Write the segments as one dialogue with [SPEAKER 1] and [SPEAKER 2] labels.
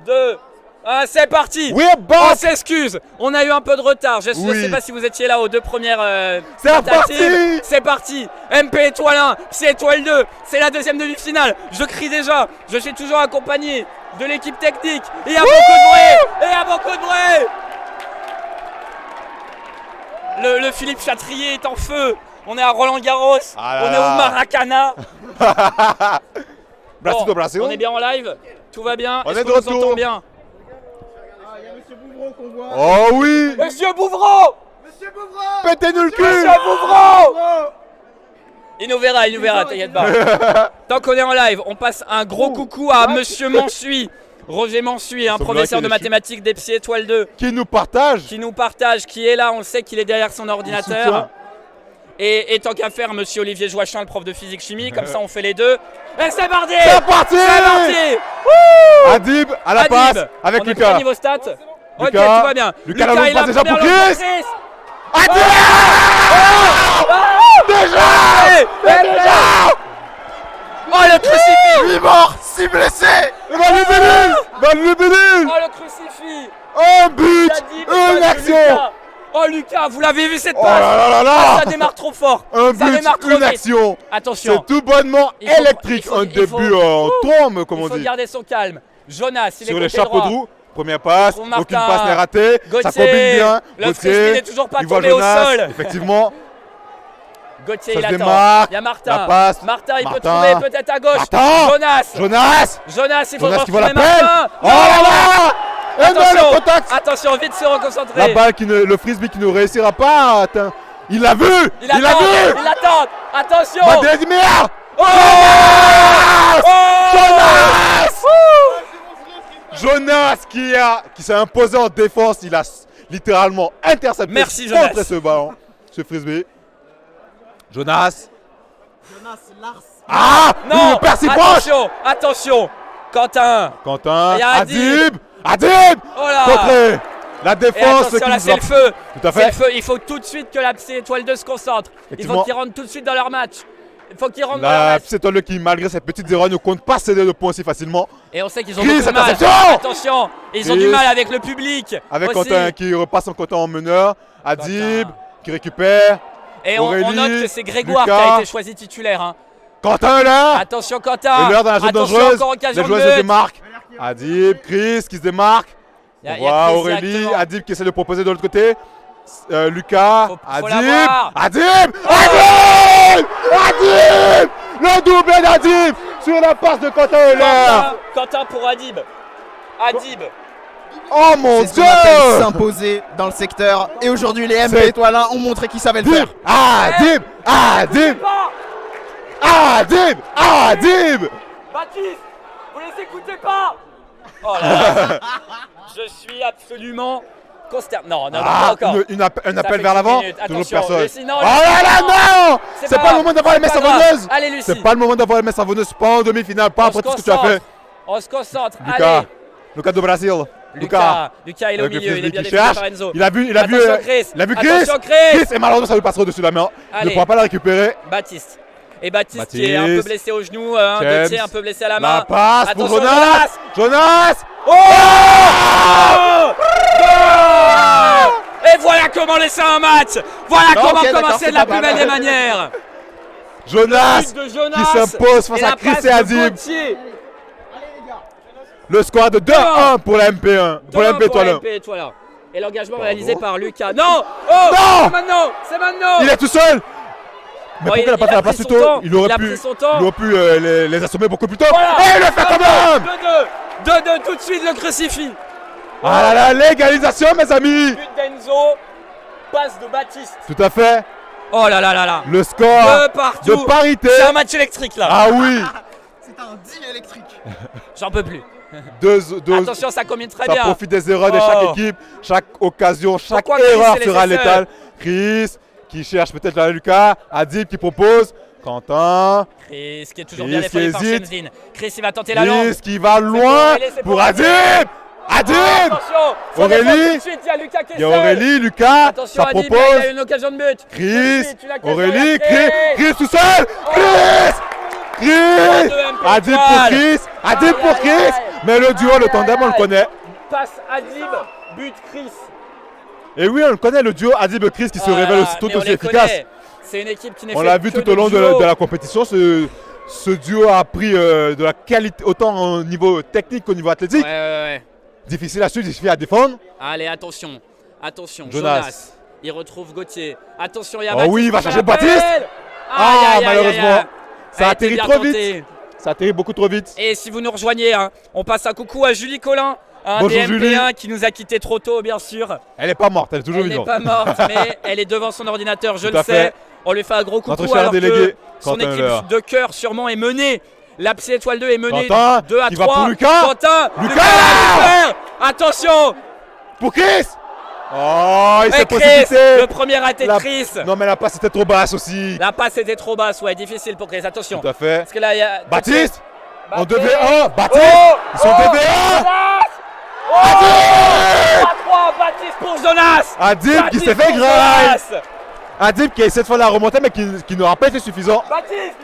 [SPEAKER 1] 2, 1, c'est parti. On s'excuse, on a eu un peu de retard. Je ne sais pas si vous étiez là aux 2 premières tentatives. C'est parti. MP étoile 1, c'est étoile 2. C'est la 2e demi-finale. Je crie déjà. Je suis toujours accompagné de l'équipe technique. Il y a beaucoup de bruit. Le Philippe Chatrier est en feu. On est à Roland-Garros. On est au Maracana. On est bien en live. Tout va bien.
[SPEAKER 2] On
[SPEAKER 1] Est-ce
[SPEAKER 2] est
[SPEAKER 1] qu'on
[SPEAKER 2] de
[SPEAKER 1] nous
[SPEAKER 2] retour.
[SPEAKER 1] entend bien?
[SPEAKER 3] Il y a Monsieur Bouvreau qu'on voit.
[SPEAKER 2] Oh oui.
[SPEAKER 1] Monsieur Bouvreau.
[SPEAKER 2] Pétez-nous le cul.
[SPEAKER 1] Monsieur Bouvreau. Il nous verra, t'inquiète pas. Tant qu'on est en live, on passe un gros coucou à Monsieur Mansuy. Roger Mansuy, un professeur de mathématiques d'EPSI étoile 2.
[SPEAKER 2] Qui nous partage.
[SPEAKER 1] Qui est là, on le sait qu'il est derrière son ordinateur. Et tant qu'à faire, Monsieur Olivier Joachim, le prof de physique-chimie, comme ça on fait les deux. Et c'est parti.
[SPEAKER 2] Adib à la passe avec
[SPEAKER 1] on est
[SPEAKER 2] Lucas.
[SPEAKER 1] prêt niveau stats. Ok, tout va bien.
[SPEAKER 2] Lucas
[SPEAKER 1] il a
[SPEAKER 2] déjà pour Chris.
[SPEAKER 1] Adib. Déjà. Oh le crucifix.
[SPEAKER 2] 8 morts, 6 blessés. Van Lubelin.
[SPEAKER 1] Oh le crucifix.
[SPEAKER 2] Un but, une action.
[SPEAKER 1] Oh Lucas, vous l'avez vu cette passe?
[SPEAKER 2] Oh là là.
[SPEAKER 1] Ça démarre trop fort.
[SPEAKER 2] Un
[SPEAKER 1] ça
[SPEAKER 2] but,
[SPEAKER 1] démarre trop
[SPEAKER 2] une
[SPEAKER 1] vite.
[SPEAKER 2] action.
[SPEAKER 1] Attention.
[SPEAKER 2] C'est tout bonnement électrique. Un
[SPEAKER 1] il
[SPEAKER 2] début
[SPEAKER 1] faut-
[SPEAKER 2] en tombe, comme on
[SPEAKER 1] Il faut
[SPEAKER 2] dit.
[SPEAKER 1] garder son calme. Jonas, il est
[SPEAKER 2] Sur les
[SPEAKER 1] côté
[SPEAKER 2] chapeaux
[SPEAKER 1] droit.
[SPEAKER 2] de roue, première passe,
[SPEAKER 1] Pour Martin.
[SPEAKER 2] aucune passe n'est ratée. Ça
[SPEAKER 1] Gauthier.
[SPEAKER 2] combine bien.
[SPEAKER 1] Le frisbee n'est toujours pas
[SPEAKER 2] il voit
[SPEAKER 1] tombé au
[SPEAKER 2] Jonas,
[SPEAKER 1] sol.
[SPEAKER 2] effectivement.
[SPEAKER 1] Gauthier,
[SPEAKER 2] Ça
[SPEAKER 1] il
[SPEAKER 2] se
[SPEAKER 1] attend.
[SPEAKER 2] démarque.
[SPEAKER 1] Il y a Martin.
[SPEAKER 2] La passe.
[SPEAKER 1] Martin, il peut
[SPEAKER 2] Martin.
[SPEAKER 1] trouver peut-être à gauche.
[SPEAKER 2] Martin.
[SPEAKER 1] Jonas, il faut
[SPEAKER 2] Jonas qui voit la
[SPEAKER 1] retrouver
[SPEAKER 2] peine.
[SPEAKER 1] Martin.
[SPEAKER 2] Oh là là. Et non,
[SPEAKER 1] Attention,
[SPEAKER 2] le contact.
[SPEAKER 1] attention, vite se reconcentrer.
[SPEAKER 2] La balle, le frisbee qui ne réussira pas à atteindre. Il l'a vu.
[SPEAKER 1] Il attend. Attention.
[SPEAKER 2] Mademir.
[SPEAKER 1] Oh
[SPEAKER 2] Jonas qui s'est imposé en défense, il a littéralement intercepté
[SPEAKER 1] Jonas.
[SPEAKER 2] contre ce ballon, ce frisbee. Jonas
[SPEAKER 3] Lars.
[SPEAKER 2] Ah
[SPEAKER 1] Non,
[SPEAKER 2] il perd ses proches.
[SPEAKER 1] attention. Quentin.
[SPEAKER 2] Quentin,
[SPEAKER 1] Il y a
[SPEAKER 2] Adib
[SPEAKER 1] Oh là.
[SPEAKER 2] contre la
[SPEAKER 1] Et
[SPEAKER 2] défense
[SPEAKER 1] attention,
[SPEAKER 2] qui
[SPEAKER 1] là
[SPEAKER 2] nous
[SPEAKER 1] c'est
[SPEAKER 2] a-
[SPEAKER 1] le feu.
[SPEAKER 2] Tout à
[SPEAKER 1] C'est
[SPEAKER 2] fait.
[SPEAKER 1] le feu. Il faut tout de suite que la Psy étoile 2 se concentre. Il faut
[SPEAKER 2] Effectivement.
[SPEAKER 1] qu'ils rentrent tout de suite dans leur match. Il faut qu'ils rentrent dans leur
[SPEAKER 2] La
[SPEAKER 1] match.
[SPEAKER 2] petite étoile qui, malgré ses petites erreurs, ne compte pas céder de points si facilement.
[SPEAKER 1] Et on sait qu'ils ont
[SPEAKER 2] Chris,
[SPEAKER 1] beaucoup de mal.
[SPEAKER 2] interception.
[SPEAKER 1] Attention, ils ont
[SPEAKER 2] Chris.
[SPEAKER 1] du mal avec le public.
[SPEAKER 2] Avec
[SPEAKER 1] aussi.
[SPEAKER 2] Quentin qui repasse en Quentin en meneur. Adib
[SPEAKER 1] Quentin.
[SPEAKER 2] qui récupère.
[SPEAKER 1] Et on
[SPEAKER 2] Aurélie,
[SPEAKER 1] note que c'est Grégoire
[SPEAKER 2] Lucas.
[SPEAKER 1] qui a été choisi titulaire. Hein.
[SPEAKER 2] Quentin est là.
[SPEAKER 1] Attention Quentin.
[SPEAKER 2] Et l'heure dans la zone
[SPEAKER 1] Attention,
[SPEAKER 2] dangereuse.
[SPEAKER 1] encore occasion
[SPEAKER 2] Les
[SPEAKER 1] de
[SPEAKER 2] joueurs se
[SPEAKER 1] but.
[SPEAKER 2] démarquent. Adib, Chris qui se démarque.
[SPEAKER 1] Il y a
[SPEAKER 2] On voit
[SPEAKER 1] Chris
[SPEAKER 2] Aurélie,
[SPEAKER 1] directement.
[SPEAKER 2] Adib qui essaie de proposer de l'autre côté. Lucas,
[SPEAKER 1] Faut
[SPEAKER 2] Adib,
[SPEAKER 1] l'avoir.
[SPEAKER 2] Adib, Adib, le doublé d'Adib sur la passe de Quentin Euler.
[SPEAKER 1] Quentin pour Adib. Adib.
[SPEAKER 2] Oh mon
[SPEAKER 3] C'est ce
[SPEAKER 2] Dieu.
[SPEAKER 3] qu'on appelle s'imposer dans le secteur. Et aujourd'hui, les MP
[SPEAKER 2] C'est-
[SPEAKER 3] étoile 1 ont montré qu'ils savaient le faire.
[SPEAKER 2] Adib, Adib, Adib, Adib.
[SPEAKER 1] Baptiste, vous les écoutez pas? Oh là là. Je suis absolument consterné. Non, pas encore.
[SPEAKER 2] Un
[SPEAKER 1] Ça
[SPEAKER 2] appel
[SPEAKER 1] fait
[SPEAKER 2] vers
[SPEAKER 1] 15
[SPEAKER 2] l'avant.
[SPEAKER 1] minutes.
[SPEAKER 2] Toujours
[SPEAKER 1] Attention,
[SPEAKER 2] personne.
[SPEAKER 1] Lucie, non,
[SPEAKER 2] Oh là là, non.
[SPEAKER 1] C'est
[SPEAKER 2] C'est
[SPEAKER 1] pas
[SPEAKER 2] pas le
[SPEAKER 1] grave.
[SPEAKER 2] moment d'avoir les mains
[SPEAKER 1] C'est pas grave.
[SPEAKER 2] savonneuses.
[SPEAKER 1] Allez, Lucie.
[SPEAKER 2] C'est pas le moment d'avoir les mains savonneuses. Pas en demi-finale, pas
[SPEAKER 1] On
[SPEAKER 2] après
[SPEAKER 1] se
[SPEAKER 2] tout ce que tu as fait.
[SPEAKER 1] On se concentre.
[SPEAKER 2] Lucas,
[SPEAKER 1] Allez.
[SPEAKER 2] Lucas do Brasil.
[SPEAKER 1] Lucas il est au
[SPEAKER 2] Avec le
[SPEAKER 1] milieu, il est
[SPEAKER 2] frisbee
[SPEAKER 1] bien
[SPEAKER 2] qui
[SPEAKER 1] défendu
[SPEAKER 2] cherche.
[SPEAKER 1] par Enzo.
[SPEAKER 2] Il a vu
[SPEAKER 1] Attention, Chris.
[SPEAKER 2] il a vu Chris.
[SPEAKER 1] Attention, Chris.
[SPEAKER 2] Et malheureusement ça lui passera au-dessus de la main. Il ne
[SPEAKER 1] Allez.
[SPEAKER 2] pourra pas la récupérer.
[SPEAKER 1] Baptiste. Et Baptiste qui est un peu blessé au genou, Gauthier un peu blessé à la main.
[SPEAKER 2] La passe pour
[SPEAKER 1] Attention,
[SPEAKER 2] Jonas. Jonas.
[SPEAKER 1] Oh Et voilà comment laisser un match. Voilà
[SPEAKER 3] Non,
[SPEAKER 1] comment
[SPEAKER 3] ok, d'accord,
[SPEAKER 1] commencer
[SPEAKER 3] c'est
[SPEAKER 1] de la
[SPEAKER 3] pas
[SPEAKER 1] plus
[SPEAKER 3] mal.
[SPEAKER 1] belle des manières.
[SPEAKER 2] Jonas
[SPEAKER 1] But de Jonas
[SPEAKER 2] qui s'impose face
[SPEAKER 1] et
[SPEAKER 2] à
[SPEAKER 1] la
[SPEAKER 2] Chris
[SPEAKER 1] passe
[SPEAKER 2] et
[SPEAKER 1] de
[SPEAKER 2] Adib.
[SPEAKER 1] Gauthier.
[SPEAKER 2] Le score de 2-1 pour la MP1. Pour la MP étoile 1.
[SPEAKER 1] MP étoile 1. Et l'engagement réalisé par Lucas. Non. Oh
[SPEAKER 2] Non.
[SPEAKER 1] C'est maintenant.
[SPEAKER 2] Il est tout seul. Mais pourquoi il n'a pas fait la passe
[SPEAKER 1] pris
[SPEAKER 2] plus
[SPEAKER 1] son
[SPEAKER 2] tôt?
[SPEAKER 1] temps.
[SPEAKER 2] Il aurait
[SPEAKER 1] a
[SPEAKER 2] pu
[SPEAKER 1] pris son temps.
[SPEAKER 2] les assommer beaucoup plus tôt.
[SPEAKER 1] Voilà.
[SPEAKER 2] Et il le fait quand même.
[SPEAKER 1] 2-2 tout de suite le crucifix.
[SPEAKER 2] Ah là là, l'égalisation mes amis.
[SPEAKER 1] But d'Enzo. Passe de Baptiste.
[SPEAKER 2] Tout à fait.
[SPEAKER 1] Oh là là là là.
[SPEAKER 2] Le score
[SPEAKER 1] De partout.
[SPEAKER 2] de parité.
[SPEAKER 1] C'est un match électrique là.
[SPEAKER 2] Ah oui.
[SPEAKER 3] C'est un deal électrique.
[SPEAKER 1] J'en peux plus.
[SPEAKER 2] Deux,
[SPEAKER 1] Attention, ça combine très
[SPEAKER 2] ça
[SPEAKER 1] bien.
[SPEAKER 2] profite des erreurs de
[SPEAKER 1] Oh.
[SPEAKER 2] chaque équipe, chaque occasion, chaque
[SPEAKER 1] Pourquoi Chris
[SPEAKER 2] erreur
[SPEAKER 1] est
[SPEAKER 2] sera
[SPEAKER 1] laissé
[SPEAKER 2] létale. Chris qui cherche peut-être là Lucas, Adib qui propose, Quentin,
[SPEAKER 1] Chris qui est toujours
[SPEAKER 2] Chris
[SPEAKER 1] bien défendu
[SPEAKER 2] qui
[SPEAKER 1] par
[SPEAKER 2] hésite.
[SPEAKER 1] Shenzin. Chris il va tenter la langue.
[SPEAKER 2] Chris qui va loin
[SPEAKER 1] Aurélie, c'est
[SPEAKER 2] pour
[SPEAKER 1] pour
[SPEAKER 2] Adib.
[SPEAKER 1] Adib.
[SPEAKER 2] Adib.
[SPEAKER 1] Attention. Faut
[SPEAKER 2] Aurélie.
[SPEAKER 1] défendre tout de suite, il y a Lucas qui est
[SPEAKER 2] Il y a
[SPEAKER 1] seul.
[SPEAKER 2] Aurélie, Lucas,
[SPEAKER 1] Attention
[SPEAKER 2] ça
[SPEAKER 1] Adib,
[SPEAKER 2] propose.
[SPEAKER 1] il a une occasion de but.
[SPEAKER 2] Chris,
[SPEAKER 1] Ensuite, une occasion,
[SPEAKER 2] Aurélie,
[SPEAKER 1] il y a
[SPEAKER 2] Chris tout seul. Chris. Chris.
[SPEAKER 1] de MP
[SPEAKER 2] Adib pour
[SPEAKER 1] étoile.
[SPEAKER 2] Chris. Adib
[SPEAKER 1] Aïe,
[SPEAKER 2] pour
[SPEAKER 1] aïe,
[SPEAKER 2] Chris.
[SPEAKER 1] aïe.
[SPEAKER 2] Mais le duo, le tandem, on le connaît.
[SPEAKER 1] Passe Adib, but Chris.
[SPEAKER 2] Et oui, on le connaît, le duo Adib-Chris qui se révèle aussi tout aussi efficace.
[SPEAKER 1] C'est une équipe qui n'est
[SPEAKER 2] On l'a vu tout au long de la compétition. Ce duo a pris de la qualité, autant au niveau technique qu'au niveau athlétique.
[SPEAKER 1] Ouais.
[SPEAKER 2] Difficile à suivre, difficile à défendre.
[SPEAKER 1] Allez, attention. Attention,
[SPEAKER 2] Jonas.
[SPEAKER 1] Il retrouve Gauthier. Attention, il y a
[SPEAKER 2] Baptiste. Oui, il va chercher Baptiste. Malheureusement, ça atterrit trop vite. Ça atterrit beaucoup trop vite.
[SPEAKER 1] Et si vous nous rejoignez, hein, on passe un coucou à Julie Collin, un des MP1 qui nous a quitté trop tôt, bien sûr.
[SPEAKER 2] Elle n'est pas morte, elle est toujours vivante.
[SPEAKER 1] Elle n'est pas morte, mais elle est devant son ordinateur, je le sais. On lui fait un gros coucou alors
[SPEAKER 2] que
[SPEAKER 1] son équipe de cœur sûrement est menée. La Psy Étoile 2 est menée 2 à 3.
[SPEAKER 2] Va pour Lucas.
[SPEAKER 1] Quentin,
[SPEAKER 2] Lucas
[SPEAKER 1] attention.
[SPEAKER 2] Pour Chris. Oh, il s'est
[SPEAKER 1] précipité. Le premier raté de Chris.
[SPEAKER 2] Non, mais la passe était trop basse aussi.
[SPEAKER 1] La passe était trop basse, ouais, difficile pour Chris. Attention.
[SPEAKER 2] Tout à fait.
[SPEAKER 1] Parce que là, il y a
[SPEAKER 2] Baptiste. En 2v1. Baptiste. Ils sont 2v1.
[SPEAKER 1] Adib 3-3, Baptiste pour Jonas.
[SPEAKER 2] Adib qui s'est fait grâce. Adib qui a essayé de faire la remontée mais qui n'aura pas été suffisant.
[SPEAKER 1] Baptiste,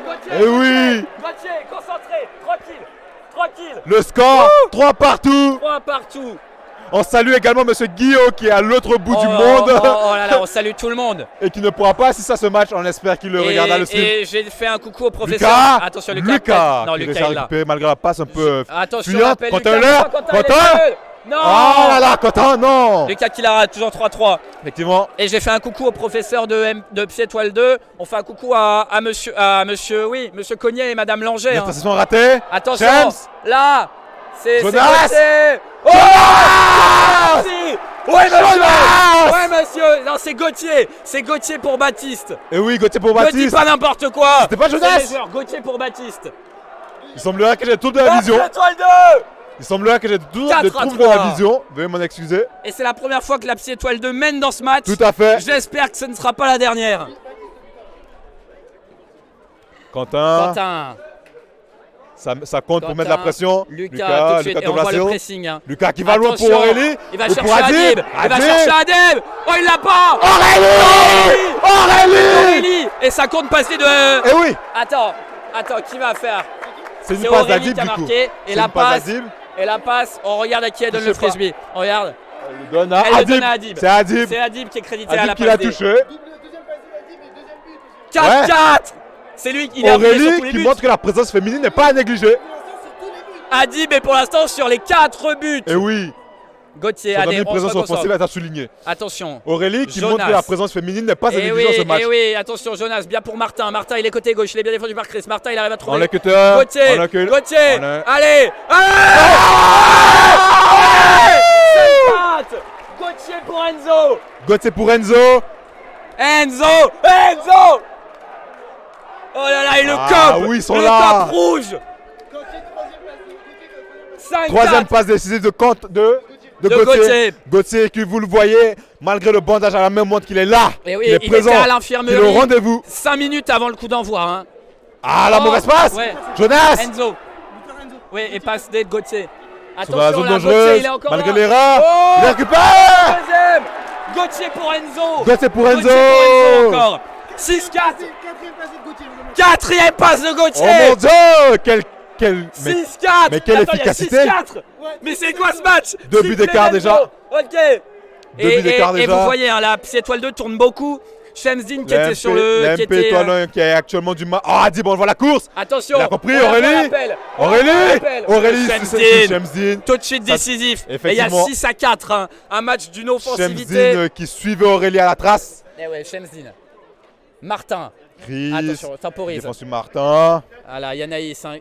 [SPEAKER 1] Gauthier.
[SPEAKER 2] Eh oui.
[SPEAKER 1] Gauthier, concentré, tranquille.
[SPEAKER 2] Le score, 3 partout.
[SPEAKER 1] 3 partout.
[SPEAKER 2] On salue également Monsieur Guillaume qui est à l'autre bout du monde.
[SPEAKER 1] Oh là là, on salue tout le monde.
[SPEAKER 2] Et qui ne pourra pas assister à ce match, on espère qu'il le regardera le stream.
[SPEAKER 1] Et j'ai fait un coucou au professeur.
[SPEAKER 2] Lucas.
[SPEAKER 1] Attention,
[SPEAKER 2] Lucas.
[SPEAKER 1] Non, Lucas est là.
[SPEAKER 2] Malgré la passe un peu
[SPEAKER 1] fuyante.
[SPEAKER 2] Quentin.
[SPEAKER 1] Non.
[SPEAKER 2] Oh là là, Quentin, non.
[SPEAKER 1] Lucas qui la rate, toujours 3-3.
[SPEAKER 2] Effectivement.
[SPEAKER 1] Et j'ai fait un coucou au professeur de Psy Étoile 2. On fait un coucou à monsieur Cognet et Madame Langer.
[SPEAKER 2] La station ratée.
[SPEAKER 1] Attention.
[SPEAKER 2] James.
[SPEAKER 1] Là. C'est
[SPEAKER 2] Jonas.
[SPEAKER 1] Oh ouais monsieur. Non, c'est Gauthier. C'est Gauthier pour Baptiste.
[SPEAKER 2] Et oui, Gauthier pour Baptiste.
[SPEAKER 1] Ne dis pas n'importe quoi.
[SPEAKER 2] C'était pas Jonas.
[SPEAKER 1] Gauthier pour Baptiste.
[SPEAKER 2] Il semblerait que j'ai tout de la vision.
[SPEAKER 1] Étoile 2.
[SPEAKER 2] Il semblerait que j'ai tout de la vision. Veuillez m'en excuser.
[SPEAKER 1] Et c'est la première fois que la Psy Étoile 2 mène dans ce match.
[SPEAKER 2] Tout à fait.
[SPEAKER 1] J'espère que ce ne sera pas la dernière.
[SPEAKER 2] Quentin. Ça compte pour mettre la pression.
[SPEAKER 1] Lucas tout de suite. Et on voit le pressing. Hein.
[SPEAKER 2] Lucas qui va loin pour Aurélie.
[SPEAKER 1] Il va chercher Adib. Il va chercher Adib. Oh, il l'a pas. Aurélie. Et ça compte passer de.
[SPEAKER 2] Eh oui.
[SPEAKER 1] Attends, qui va faire?
[SPEAKER 2] C'est une passe d'Adib
[SPEAKER 1] qui a
[SPEAKER 2] du coup.
[SPEAKER 1] marqué. Et la passe, on regarde à qui elle donne le frisbee. On regarde.
[SPEAKER 2] Elle le donne à Adib. C'est Adib.
[SPEAKER 1] C'est Adib qui est crédité à la passe.
[SPEAKER 2] Adib qui l'a touché.
[SPEAKER 1] 4-4. C'est lui qui est appuyé sur tous les buts.
[SPEAKER 2] Qui montre que la présence féminine n'est pas à négliger.
[SPEAKER 1] Adib est pour l'instant sur les 4 buts.
[SPEAKER 2] Et oui.
[SPEAKER 1] Gauthier, allez,
[SPEAKER 2] une présence offensive est à souligner.
[SPEAKER 1] Attention.
[SPEAKER 2] Aurélie qui montre que la présence féminine n'est pas à négliger dans ce match.
[SPEAKER 1] Et oui, attention Jonas, bien pour Martin. Martin, il est côté gauche, il est bien défendu par Chris. Martin, il arrive à trouver. Gauthier. Allez. Gauthier pour Enzo.
[SPEAKER 2] Gauthier pour Enzo.
[SPEAKER 1] Oh là là, et le cop.
[SPEAKER 2] Oui, ils sont là.
[SPEAKER 1] Le cop rouge. 5-4.
[SPEAKER 2] Troisième passe décisive de Gauthier. Gauthier qui, vous le voyez, malgré le bandage à la main, montre qu'il est là.
[SPEAKER 1] Et oui,
[SPEAKER 2] il est présent.
[SPEAKER 1] Était à l'infirmerie.
[SPEAKER 2] Il est au rendez-vous.
[SPEAKER 1] 5 minutes avant le coup d'envoi. Hein.
[SPEAKER 2] Ah, la mauvaise passe.
[SPEAKER 1] Ouais.
[SPEAKER 2] Jonas.
[SPEAKER 1] Enzo. Oui, et passe de Gauthier.
[SPEAKER 2] Attention, dans la zone dangereuse,
[SPEAKER 1] Gauthier, il est encore
[SPEAKER 2] malgré
[SPEAKER 1] là.
[SPEAKER 2] l'erreur. Il récupère.
[SPEAKER 1] Deuxième. Gauthier pour Enzo.
[SPEAKER 2] Gauthier pour Enzo
[SPEAKER 1] encore. 6-4. Quatrième passe de Gauthier.
[SPEAKER 2] Oh mon Dieu.
[SPEAKER 1] 6-4.
[SPEAKER 2] Mais quelle efficacité.
[SPEAKER 1] 6-4. Mais c'est quoi ce match?
[SPEAKER 2] 2 buts d'écart déjà.
[SPEAKER 1] Ok.
[SPEAKER 2] 2 buts d'écart déjà.
[SPEAKER 1] Et vous voyez, hein, la Psy Étoile 2 tourne beaucoup. Shemzdin qui était sur le.
[SPEAKER 2] La MP Étoile 1 qui est actuellement du mal. Oh, Adib, on voit la course.
[SPEAKER 1] Attention.
[SPEAKER 2] Il a compris, Aurélie. Shemzdin.
[SPEAKER 1] Tout de suite décisif. Et il y a 6-4. Hein, un match d'une offensivité.
[SPEAKER 2] Shemzdin qui suivait Aurélie à la trace.
[SPEAKER 1] Eh ouais, Shemzdin. Martin.
[SPEAKER 2] Chris.
[SPEAKER 1] Attention, temporise.
[SPEAKER 2] Défense sur Martin.
[SPEAKER 1] Ah là, Yanaïs, hein,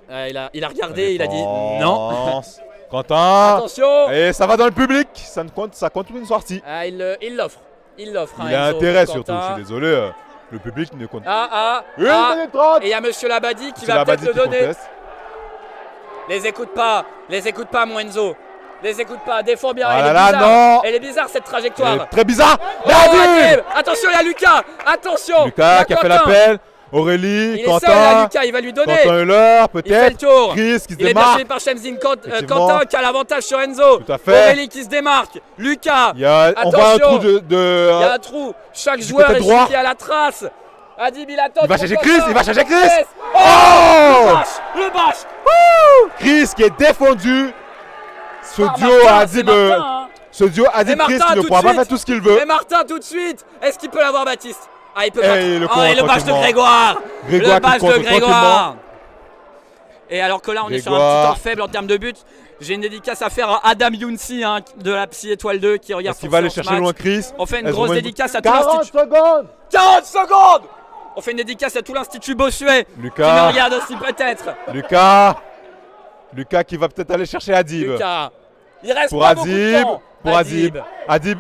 [SPEAKER 1] il a regardé, il a dit non.
[SPEAKER 2] Quentin.
[SPEAKER 1] Attention.
[SPEAKER 2] Et ça va dans le public. Ça compte une sortie.
[SPEAKER 1] Ah, il l'offre. Il l'offre.
[SPEAKER 2] Il a intérêt surtout. Je suis désolé. Le public ne compte
[SPEAKER 1] pas. Et il y a Monsieur Labadi qui va peut-être le donner. Les écoute pas, mon Enzo. Les écoute pas, défends bien. Elle est bizarre cette trajectoire.
[SPEAKER 2] Très bizarre.
[SPEAKER 1] Attention, il y a Lucas. Attention.
[SPEAKER 2] Lucas qui a fait l'appel. Aurélie, Quentin.
[SPEAKER 1] Là, Lucas, il va lui donner.
[SPEAKER 2] Quentin Euler, peut-être.
[SPEAKER 1] Il fait le tour.
[SPEAKER 2] Chris qui se démarque.
[SPEAKER 1] Il est bien suivi par Shemzdin. Quentin qui a l'avantage sur Enzo.
[SPEAKER 2] Tout à fait.
[SPEAKER 1] Aurélie qui se démarque. Lucas.
[SPEAKER 2] On voit un trou de.
[SPEAKER 1] Il y a un trou. Chaque joueur est suivi à la trace. Adib, il attend.
[SPEAKER 2] Il va chercher Chris, il va chercher Chris.
[SPEAKER 1] Oh, le bash.
[SPEAKER 2] Chris qui est défendu. Ce duo Adib. Ce duo Adib-Chris qui ne pourra pas faire tout ce qu'il veut.
[SPEAKER 1] Et Martin tout de suite. Est-ce qu'il peut l'avoir, Baptiste? Ah, il peut pas.
[SPEAKER 2] Et
[SPEAKER 1] le bash de Grégoire. Le bash de Grégoire. Et alors que là, on est sur un petit temps faible en termes de buts. J'ai une dédicace à faire à Adam Younsi de la Psy Étoile 2 qui regarde.
[SPEAKER 2] Qui va aller chercher loin Chris.
[SPEAKER 1] On fait une grosse dédicace à tout l'Institut.
[SPEAKER 2] 40 secondes.
[SPEAKER 1] 40 secondes. On fait une dédicace à tout l'Institut Bossuet.
[SPEAKER 2] Lucas.
[SPEAKER 1] Qui me regarde aussi peut-être.
[SPEAKER 2] Lucas qui va peut-être aller chercher Adib.
[SPEAKER 1] Lucas. Il reste
[SPEAKER 2] pour
[SPEAKER 1] pas
[SPEAKER 2] Adib.
[SPEAKER 1] beaucoup de temps.
[SPEAKER 2] Pour Adib. Adib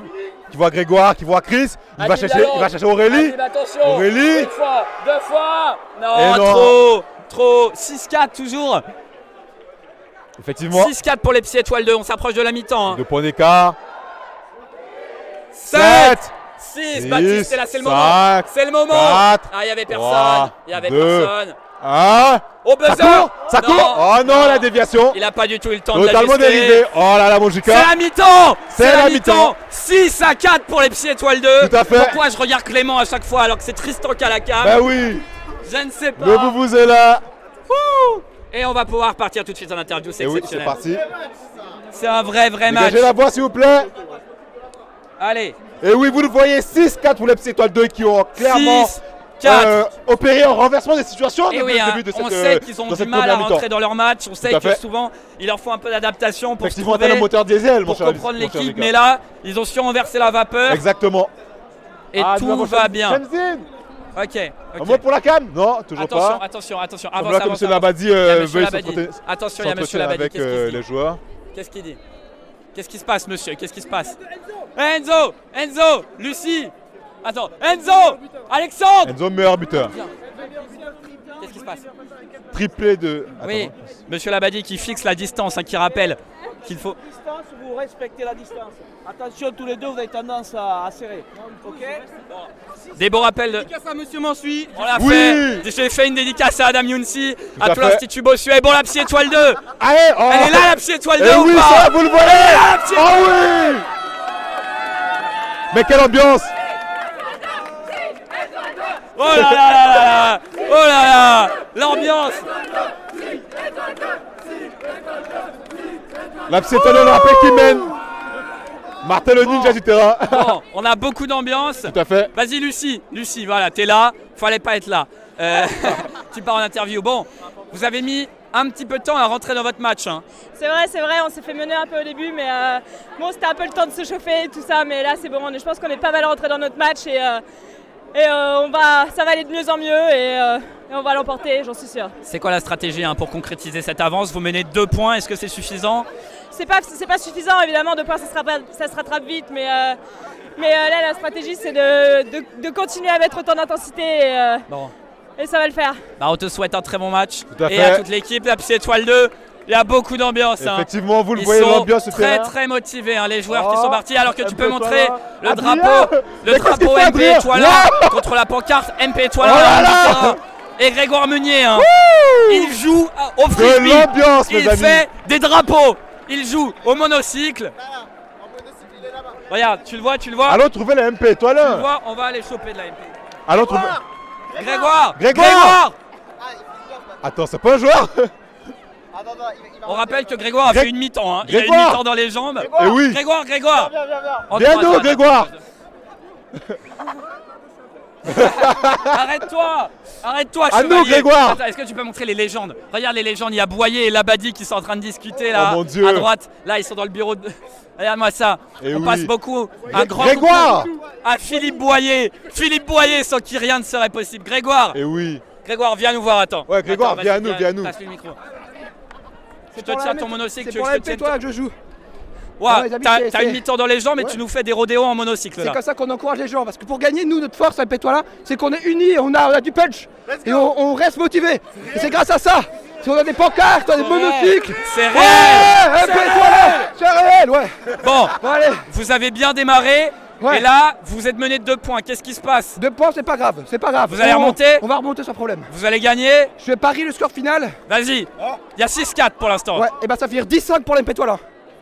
[SPEAKER 2] qui voit Grégoire, qui voit Chris. Il va chercher Aurélie.
[SPEAKER 1] Adib, attention.
[SPEAKER 2] Aurélie.
[SPEAKER 1] Une fois, deux fois.
[SPEAKER 2] Et
[SPEAKER 1] Non, trop. 6-4 toujours.
[SPEAKER 2] Effectivement.
[SPEAKER 1] 6-4 pour les Psy Étoile 2. On s'approche de la mi-temps.
[SPEAKER 2] 2 points d'écart.
[SPEAKER 1] 7. 6. Baptiste, là, c'est le moment. C'est le moment.
[SPEAKER 2] 4,
[SPEAKER 1] il n'y avait personne. Il n'y avait
[SPEAKER 2] 2,
[SPEAKER 1] personne.
[SPEAKER 2] 1.
[SPEAKER 1] Au buzzer.
[SPEAKER 2] Ça court. Oh non, la déviation.
[SPEAKER 1] Il n'a pas du tout eu le temps de
[SPEAKER 2] Totalement dérivé. Oh là là, mon Jika.
[SPEAKER 1] C'est la mi-temps.
[SPEAKER 2] C'est la mi-temps.
[SPEAKER 1] 6-4 pour les Psy Étoile 2.
[SPEAKER 2] Tout à fait.
[SPEAKER 1] Pourquoi je regarde Clément à chaque fois alors que c'est Tristan qui a la cam?
[SPEAKER 2] Bah oui.
[SPEAKER 1] Je ne sais pas.
[SPEAKER 2] Le vous est là.
[SPEAKER 1] Et on va pouvoir partir tout de suite en interview. C'est exceptionnel.
[SPEAKER 2] Oui, c'est parti.
[SPEAKER 1] C'est un vrai match.
[SPEAKER 2] Dégagez la voix, s'il vous plaît.
[SPEAKER 1] Allez.
[SPEAKER 2] Et oui, vous le voyez, 6-4 pour les Psy Étoile 2 qui ont clairement
[SPEAKER 1] 4.
[SPEAKER 2] opéré en renversement des situations
[SPEAKER 1] Et
[SPEAKER 2] depuis
[SPEAKER 1] oui,
[SPEAKER 2] le début de cette
[SPEAKER 1] on sait qu'ils ont du mal à rentrer dans leur match. On sait que souvent, il leur faut un peu d'adaptation pour se trouver,
[SPEAKER 2] le moteur diesel,
[SPEAKER 1] pour comprendre l'équipe. Mais là, ils ont su renverser la vapeur.
[SPEAKER 2] Exactement.
[SPEAKER 1] Et tout va bien. Ok.
[SPEAKER 2] Un mot pour la cam? Non, toujours pas.
[SPEAKER 1] Attention.
[SPEAKER 2] Avant que M. Labadie veuille
[SPEAKER 1] attention, il y a M. Labadie
[SPEAKER 2] avec les joueurs.
[SPEAKER 1] Qu'est-ce qu'il dit? Qu'est-ce qui se passe, monsieur? Qu'est-ce qui se passe? Enzo, Lucie. Attends, Enzo, Alexandre.
[SPEAKER 2] Enzo, meilleur buteur.
[SPEAKER 1] Qu'est-ce qui se passe?
[SPEAKER 2] Triplé de.
[SPEAKER 1] Oui, Monsieur Labadie qui fixe la distance, qui rappelle qu'il faut.
[SPEAKER 4] Distance, vous respectez la distance. Attention, tous les deux, vous avez tendance à serrer. Ok?
[SPEAKER 1] Des beaux rappels de.
[SPEAKER 4] Dédicace à Monsieur Mansuy.
[SPEAKER 1] On l'a fait. J'ai fait une dédicace à Adam Younsi, à tout l'Institut Bossuet. Bon, la Psy Étoile 2.
[SPEAKER 2] Allez,
[SPEAKER 1] elle est là, la Psy Étoile 2 ou
[SPEAKER 2] oui,
[SPEAKER 1] pas?
[SPEAKER 2] ça, vous le voyez. Oh oui. Mais quelle ambiance!
[SPEAKER 1] Oh là là, l'ambiance.
[SPEAKER 2] La Psy Étoile 2, on rappelle qui mène. Martin le ninja du terrain.
[SPEAKER 1] Bon, on a beaucoup d'ambiance.
[SPEAKER 2] Tout à fait.
[SPEAKER 1] Vas-y Lucie, voilà, t'es là, fallait pas être là. Tu pars en interview. Bon, vous avez mis un petit peu de temps à rentrer dans votre match. Hein.
[SPEAKER 5] C'est vrai, on s'est fait mener un peu au début, mais bon, c'était un peu le temps de se chauffer et tout ça, mais là c'est bon, je pense qu'on est pas mal rentré dans notre match et ça va aller de mieux en mieux et on va l'emporter, j'en suis sûr.
[SPEAKER 1] C'est quoi la stratégie pour concrétiser cette avance? Vous menez 2 points, est-ce que c'est suffisant?
[SPEAKER 5] C'est pas suffisant, évidemment, 2 points ça se rattrape vite, mais là la stratégie c'est de continuer à mettre autant d'intensité et ça va le faire.
[SPEAKER 1] Bah, on te souhaite un très bon match
[SPEAKER 2] et
[SPEAKER 1] à toute l'équipe, la Psy Étoile 2. Il y a beaucoup d'ambiance.
[SPEAKER 2] Effectivement, vous le voyez, l'ambiance
[SPEAKER 1] Ils sont très motivés, les joueurs qui sont partis. Alors que tu peux montrer le drapeau MP Étoile contre la pancarte MP Étoile. Et Grégoire Meunier, il joue au frisbee. Il fait des drapeaux. Il joue au monocycle. Regarde, tu le vois.
[SPEAKER 2] Allons trouver la MP Étoile.
[SPEAKER 1] Tu le vois, on va aller choper de la MP.
[SPEAKER 2] Allons trouver.
[SPEAKER 1] Grégoire.
[SPEAKER 2] Attends, c'est pas un joueur.
[SPEAKER 1] On rappelle que Grégoire a fait une mi-temps. Il a une mi-temps dans les jambes.
[SPEAKER 2] Et oui.
[SPEAKER 1] Grégoire.
[SPEAKER 2] Viens nous, Grégoire.
[SPEAKER 1] Arrête-toi,
[SPEAKER 2] à nous, Grégoire.
[SPEAKER 1] Attends, est-ce que tu peux montrer les légendes? Regarde les légendes, il y a Boyer et Labadie qui sont en train de discuter là,
[SPEAKER 2] mon Dieu.
[SPEAKER 1] à droite. Là, ils sont dans le bureau de... Regarde-moi ça. On passe beaucoup. Un grand
[SPEAKER 2] Grégoire
[SPEAKER 1] à Philippe Boyer. Sans qui rien ne serait possible. Grégoire.
[SPEAKER 2] Et oui.
[SPEAKER 1] Grégoire, viens nous voir, attends.
[SPEAKER 2] Ouais, Grégoire, viens à nous.
[SPEAKER 1] Passe le micro. Je te tiens ton monocycle.
[SPEAKER 4] C'est pour la MP toi que je joue.
[SPEAKER 1] Ouais, t'as une mi-temps dans les jambes et tu nous fais des rodéos en monocycle.
[SPEAKER 4] C'est comme ça qu'on encourage les gens, parce que pour gagner, nous, notre force, MP toi là, c'est qu'on est unis, on a du punch et on reste motivé. Et c'est grâce à ça. Si on a des pancartes, on a des monocycles.
[SPEAKER 1] C'est réel.
[SPEAKER 4] C'est réel, ouais.
[SPEAKER 1] Bon, vous avez bien démarré. Ouais. Et là, vous êtes mené de 2 points. Qu'est-ce qui se passe?
[SPEAKER 4] 2 points, c'est pas grave.
[SPEAKER 1] Vous allez remonter?
[SPEAKER 4] On va remonter sans problème.
[SPEAKER 1] Vous allez gagner?
[SPEAKER 4] Je vais parier le score final.
[SPEAKER 1] Vas-y. Il y a 6-4 pour l'instant.
[SPEAKER 4] Ouais, et bah ça fait 10-5 pour l'MP toi là.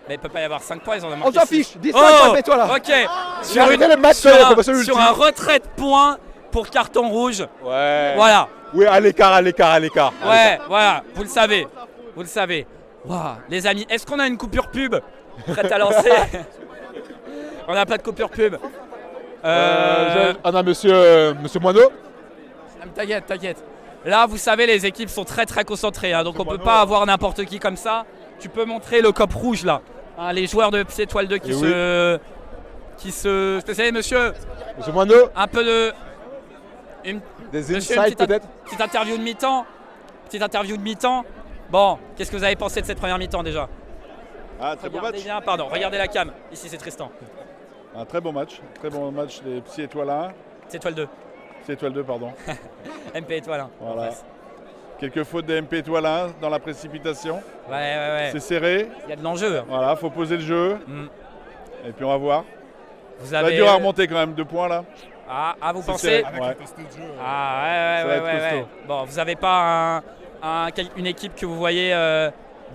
[SPEAKER 1] Mais il peut pas y avoir 5 points, ils en ont marqué.
[SPEAKER 4] On s'en fiche, 10-5 pour l'MP toi là.
[SPEAKER 1] Ok. Sur un retrait de points pour carton rouge.
[SPEAKER 2] Ouais.
[SPEAKER 1] Voilà.
[SPEAKER 2] Oui, à l'écart.
[SPEAKER 1] Ouais, voilà, vous le savez. Wow. Les amis, est-ce qu'on a une coupure pub prête à lancer? On n'a pas de coupure pub.
[SPEAKER 2] On a monsieur Moineau.
[SPEAKER 1] T'inquiète. Là, vous savez, les équipes sont très très concentrées, hein, donc on peut pas avoir n'importe qui comme ça. Tu peux montrer le cop rouge là, hein, les joueurs de Psy Étoile 2 qui se. Vous savez, monsieur
[SPEAKER 2] Moineau.
[SPEAKER 1] Un peu de.
[SPEAKER 2] Des insights peut-être.
[SPEAKER 1] Petite interview de mi-temps. Bon, qu'est-ce que vous avez pensé de cette première mi-temps déjà?
[SPEAKER 6] Très beau match.
[SPEAKER 1] Bien, pardon, regardez la cam. Ici, c'est Tristan.
[SPEAKER 6] Un très bon match des Psy Étoile 1.
[SPEAKER 1] Psy Étoile 2.
[SPEAKER 6] Psy Étoile 2, pardon.
[SPEAKER 1] MP Étoile 1.
[SPEAKER 6] Voilà. Quelques fautes des MP Étoile 1 dans la précipitation.
[SPEAKER 1] Ouais.
[SPEAKER 6] C'est serré.
[SPEAKER 1] Il y a de l'enjeu.
[SPEAKER 6] Voilà, faut poser le jeu. Et puis on va voir. Ça va être dur à remonter quand même, 2 points là.
[SPEAKER 1] Ah, vous pensez?
[SPEAKER 6] Ouais.
[SPEAKER 1] Ouais. Bon, vous n'avez pas une équipe que vous voyez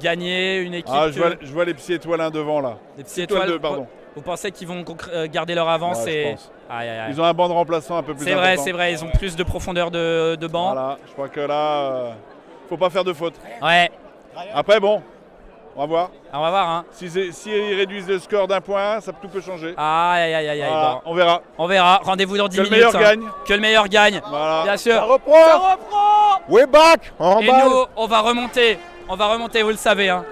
[SPEAKER 1] gagner, une équipe.
[SPEAKER 6] Je vois les Psy Étoile 1 devant là.
[SPEAKER 1] Les Psy Étoile 2,
[SPEAKER 6] pardon.
[SPEAKER 1] Vous pensez qu'ils vont garder leur avance
[SPEAKER 6] Je pense.
[SPEAKER 1] Aïe.
[SPEAKER 6] Ils ont un banc de remplaçants un peu plus important.
[SPEAKER 1] C'est vrai, ils ont plus de profondeur de banc.
[SPEAKER 6] Voilà, je crois que là, faut pas faire de faute.
[SPEAKER 1] Ouais.
[SPEAKER 6] Après, bon, on va voir.
[SPEAKER 1] On va voir, hein.
[SPEAKER 6] S'ils réduisent le score d'1 point, tout peut changer.
[SPEAKER 1] Aïe.
[SPEAKER 6] Voilà,
[SPEAKER 1] bon. On verra. Rendez-vous dans 10 minutes. Que le meilleur gagne.
[SPEAKER 6] Voilà.
[SPEAKER 1] Bien sûr.
[SPEAKER 2] Ça reprend. We're back.
[SPEAKER 1] Et nous, on va remonter, vous le savez, hein.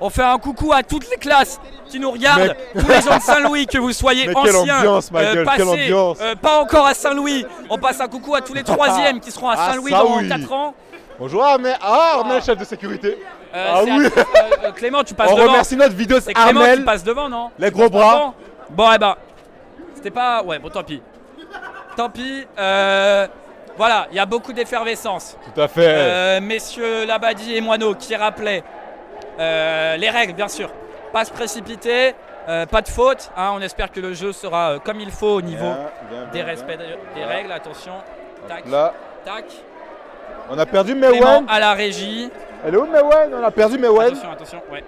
[SPEAKER 1] On fait un coucou à toutes les classes qui nous regardent, tous les gens de Saint-Louis, que vous soyez anciens, passés, pas encore à Saint-Louis. On passe un coucou à tous les 3e qui seront à Saint-Louis dans 4 ans.
[SPEAKER 2] Bonjour, Armel, chef de sécurité.
[SPEAKER 1] Oui. Clément, tu passes devant.
[SPEAKER 2] On remercie notre vidéo.
[SPEAKER 1] C'est Clément qui passe devant, non?
[SPEAKER 2] Les gros bras.
[SPEAKER 1] Bon, c'était pas. Ouais, bon, tant pis. Voilà, il y a beaucoup d'effervescence.
[SPEAKER 2] Tout à fait.
[SPEAKER 1] Messieurs Labadie et Moineau qui rappelaient les règles, bien sûr. Pas se précipiter, pas de faute. Hein, on espère que le jeu sera comme il faut au niveau des respects des règles. Attention. Tac.
[SPEAKER 2] Là.
[SPEAKER 1] Tac.
[SPEAKER 2] On a perdu
[SPEAKER 1] Clément
[SPEAKER 2] Mewen.
[SPEAKER 1] à la régie.
[SPEAKER 2] Elle est où Mewen? On a perdu Mewen.
[SPEAKER 1] Attention, ouais.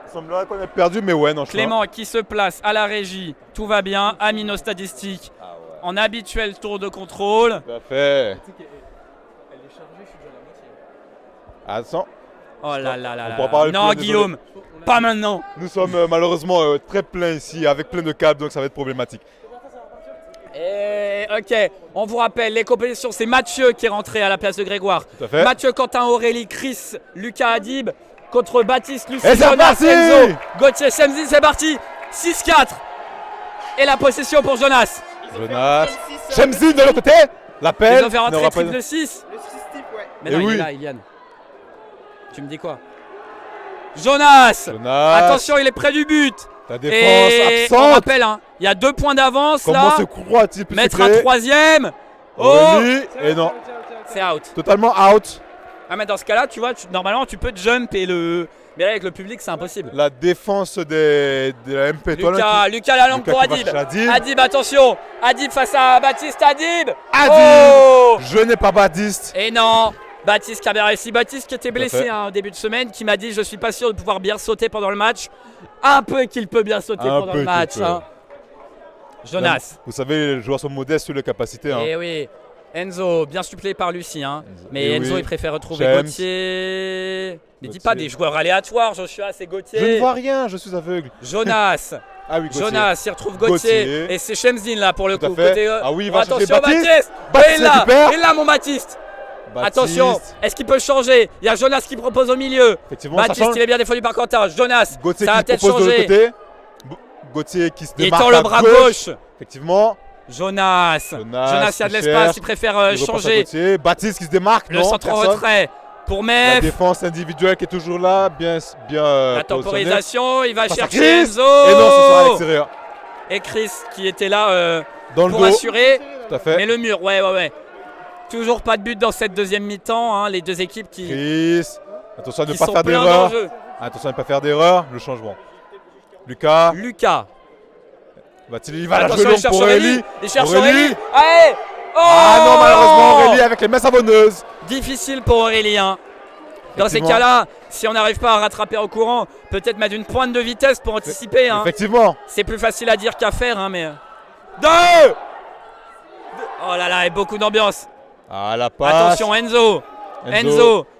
[SPEAKER 2] Il semblerait qu'on ait perdu Mewen en chemin.
[SPEAKER 1] Clément qui se place à la régie. Tout va bien. Amino statistique. En habituel tour de contrôle.
[SPEAKER 2] Tout à fait. Attends.
[SPEAKER 1] Oh là.
[SPEAKER 2] Non,
[SPEAKER 1] Guillaume, pas maintenant.
[SPEAKER 2] Nous sommes malheureusement très pleins ici, avec plein de câbles, donc ça va être problématique.
[SPEAKER 1] Ok, on vous rappelle, les compétitions, c'est Mathieu qui est rentré à la place de Grégoire.
[SPEAKER 2] Tout à fait.
[SPEAKER 1] Mathieu, Quentin, Aurélie, Chris, Lucas, Adib, contre Baptiste, Lucie,
[SPEAKER 2] Et c'est
[SPEAKER 1] Jonas,
[SPEAKER 2] parti
[SPEAKER 1] Enzo, Gauthier, Chemzine, c'est parti. 6-4. Et la possession pour Jonas.
[SPEAKER 2] Chemzine de l'autre côté. L'appel.
[SPEAKER 1] Ils ont fait rentrer triple 6.
[SPEAKER 3] Le 6 type, ouais.
[SPEAKER 1] Mais non, il est là, Iliane. Tu me dis quoi? Jonas. Attention, il est près du but.
[SPEAKER 2] Ta défense absente.
[SPEAKER 1] On rappelle, hein, il y a 2 points d'avance là.
[SPEAKER 2] Comment se croit-il
[SPEAKER 1] mettre un 3e.
[SPEAKER 2] Et non.
[SPEAKER 1] C'est out.
[SPEAKER 2] Totalement out.
[SPEAKER 1] Ah mais dans ce cas-là, tu vois, normalement tu peux jump et mais là avec le public c'est impossible.
[SPEAKER 2] La défense de la MP
[SPEAKER 1] Lucas la langue pour Adib. Adib, attention. Adib face à Baptiste. Adib.
[SPEAKER 2] Je n'ai pas Baptiste.
[SPEAKER 1] Et non. Baptiste qui a bien réussi. Baptiste qui était blessé au début de semaine, qui m'a dit je suis pas sûr de pouvoir bien sauter pendant le match. Un peu qu'il peut bien sauter pendant le match. Hein. Jonas.
[SPEAKER 2] Vous savez, les joueurs sont modestes sur les capacités.
[SPEAKER 1] Et oui. Enzo, bien suppléé par Lucie. Hein. Mais Enzo, il préfère retrouver Gauthier. Mais dis pas des joueurs aléatoires, Joshua, c'est Gauthier.
[SPEAKER 2] Je ne vois rien, je suis aveugle.
[SPEAKER 1] Jonas.
[SPEAKER 2] Ah oui,
[SPEAKER 1] Jonas, il retrouve Gauthier. Et c'est Chemzine là pour le coup.
[SPEAKER 2] Ah oui, il va
[SPEAKER 1] attention,
[SPEAKER 2] chercher
[SPEAKER 1] Baptiste.
[SPEAKER 2] Baptiste.
[SPEAKER 1] Et là, mon Baptiste. Attention, est-ce qu'il peut changer? Il y a Jonas qui propose au milieu. Baptiste, il est bien défendu par Quentin. Jonas,
[SPEAKER 2] Gauthier
[SPEAKER 1] ça va peut-être changer.
[SPEAKER 2] Gauthier qui se démarque.
[SPEAKER 1] Il tend le bras gauche.
[SPEAKER 2] Effectivement.
[SPEAKER 1] Jonas, il y a de l'espace, il préfère changer.
[SPEAKER 2] Baptiste qui se démarque.
[SPEAKER 1] Le centre en retrait pour Mef.
[SPEAKER 2] La défense individuelle qui est toujours là, bien.
[SPEAKER 1] La temporisation, il va chercher Enzo.
[SPEAKER 2] Et non, ce sera à l'extérieur.
[SPEAKER 1] Et Chris qui était là
[SPEAKER 2] dans
[SPEAKER 1] pour
[SPEAKER 2] le dos.
[SPEAKER 1] assurer.
[SPEAKER 2] Tout à fait.
[SPEAKER 1] Mais le mur, ouais. Toujours pas de but dans cette deuxième mi-temps, hein, les deux équipes qui.
[SPEAKER 2] Chris, attention à ne pas faire d'erreur. Attention à ne pas faire d'erreur, le changement. Lucas. Il va la jouer longue pour Aurélie.
[SPEAKER 1] Il cherche Aurélie. Allez.
[SPEAKER 2] Ah non, malheureusement Aurélie avec les mains savonneuses.
[SPEAKER 1] Difficile pour Aurélie. Hein. Dans ces cas-là, si on n'arrive pas à rattraper au courant, peut-être mettre une pointe de vitesse pour anticiper. Hein.
[SPEAKER 2] Effectivement.
[SPEAKER 1] C'est plus facile à dire qu'à faire, hein, mais. 2. Oh là là, et beaucoup d'ambiance.
[SPEAKER 2] Ah, la passe.
[SPEAKER 1] Attention, Enzo,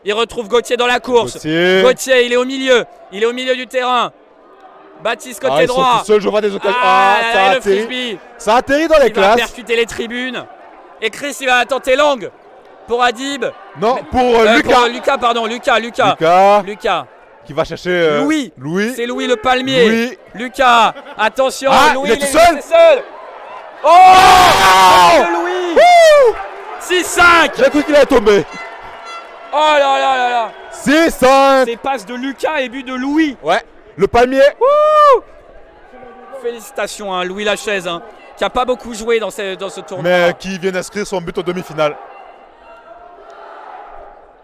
[SPEAKER 1] il retrouve Gauthier dans la course. Gauthier, il est au milieu. Il est au milieu du terrain. Baptiste côté droit.
[SPEAKER 2] Seul, je vois des occasions.
[SPEAKER 1] Le frisbee.
[SPEAKER 2] Ça atterrit dans les classes.
[SPEAKER 1] Il va percuter les tribunes. Et Chris, il va tenter Lang pour Adib.
[SPEAKER 2] Non, pour Lucas.
[SPEAKER 1] Lucas.
[SPEAKER 2] Qui va chercher
[SPEAKER 1] Louis. C'est Louis le palmier.
[SPEAKER 2] Louis.
[SPEAKER 1] Lucas. Attention, Louis,
[SPEAKER 2] il est tout seul.
[SPEAKER 1] Oh, Louis. 6-5.
[SPEAKER 2] J'ai cru qu'il allait tomber.
[SPEAKER 1] Oh là là là là.
[SPEAKER 2] 6-5.
[SPEAKER 1] C'est passe de Lucas et but de Louis.
[SPEAKER 2] Ouais. Le palmier.
[SPEAKER 1] Félicitations à Louis Lachaise, qui n'a pas beaucoup joué dans ce tournoi.
[SPEAKER 2] Mais qui vient d'inscrire son but en demi-finale.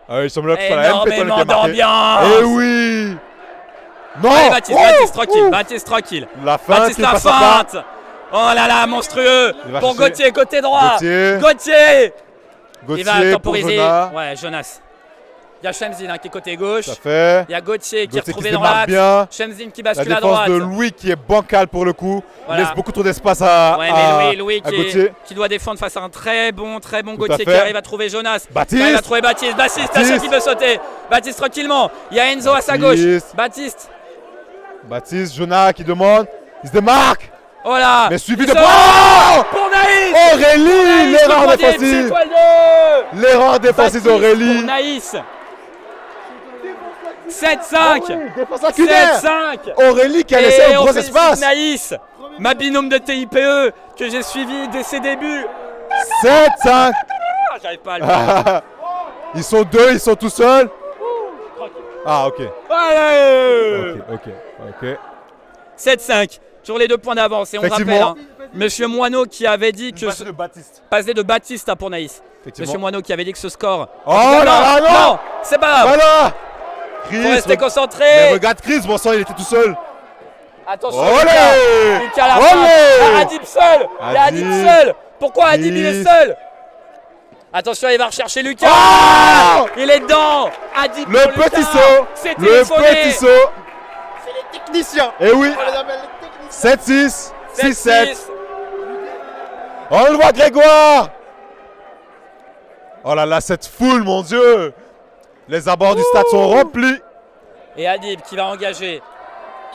[SPEAKER 2] Il semble là que c'est la MP qui a marqué. Eh oui. Non.
[SPEAKER 1] Allez, Baptiste, tranquille.
[SPEAKER 2] La feinte.
[SPEAKER 1] Baptiste, la feinte. Oh là là, monstrueux. Pour Gauthier, côté droit. Gauthier. Il va temporiser. Ouais, Jonas. Il y a Shemzine qui est côté gauche. Il y a Gauthier qui est retrouvé dans l'axe. Shemzine qui bascule à droite.
[SPEAKER 2] La défense de Louis qui est bancale pour le coup. Il laisse beaucoup trop d'espace à
[SPEAKER 1] Louis qui doit défendre face à un très bon Gauthier qui arrive à trouver Jonas.
[SPEAKER 2] Baptiste.
[SPEAKER 1] Il arrive à trouver Baptiste. Baptiste qui veut sauter. Baptiste tranquillement. Il y a Enzo à sa gauche. Baptiste,
[SPEAKER 2] Jonas qui demande. Il se démarque.
[SPEAKER 1] Oh là.
[SPEAKER 2] Mais suivi de
[SPEAKER 1] pour Naïs.
[SPEAKER 2] Aurélie, l'erreur défensive. L'erreur défensive d'Aurélie.
[SPEAKER 1] Pour Naïs. 7-5.
[SPEAKER 2] 7-5. Aurélie qui a laissé un gros espace.
[SPEAKER 1] Naïs, ma binôme de TIPE que j'ai suivi dès ses débuts.
[SPEAKER 2] 7-5.
[SPEAKER 1] J'arrive pas à le faire.
[SPEAKER 2] Ils sont deux, ils sont tout seuls. Ah, ok.
[SPEAKER 1] Allez.
[SPEAKER 2] Ok.
[SPEAKER 1] 7-5. Sur les 2 points d'avance. Et on rappelle, Monsieur Moineau qui avait dit que. Passé de Baptiste pour Naïs. Monsieur Moineau qui avait dit que ce score.
[SPEAKER 2] Oh là là, non.
[SPEAKER 1] C'est pas grave.
[SPEAKER 2] Voilà.
[SPEAKER 1] Faut rester concentré.
[SPEAKER 2] Mais regarde Chris, bon sang, il était tout seul.
[SPEAKER 1] Attention, Lucas à la fin. Adib seul. Il y a Adib seul. Pourquoi Adib il est seul? Attention, il va rechercher Lucas. Il est dedans. Adib
[SPEAKER 2] le petit saut.
[SPEAKER 1] C'est téléphoné.
[SPEAKER 2] Le petit saut.
[SPEAKER 3] C'est les techniciens.
[SPEAKER 2] Eh oui. 7-6. 6-7. On le voit, Grégoire. Oh là là, cette foule, mon Dieu. Les abords du stade sont remplis.
[SPEAKER 1] Et Adib qui va engager.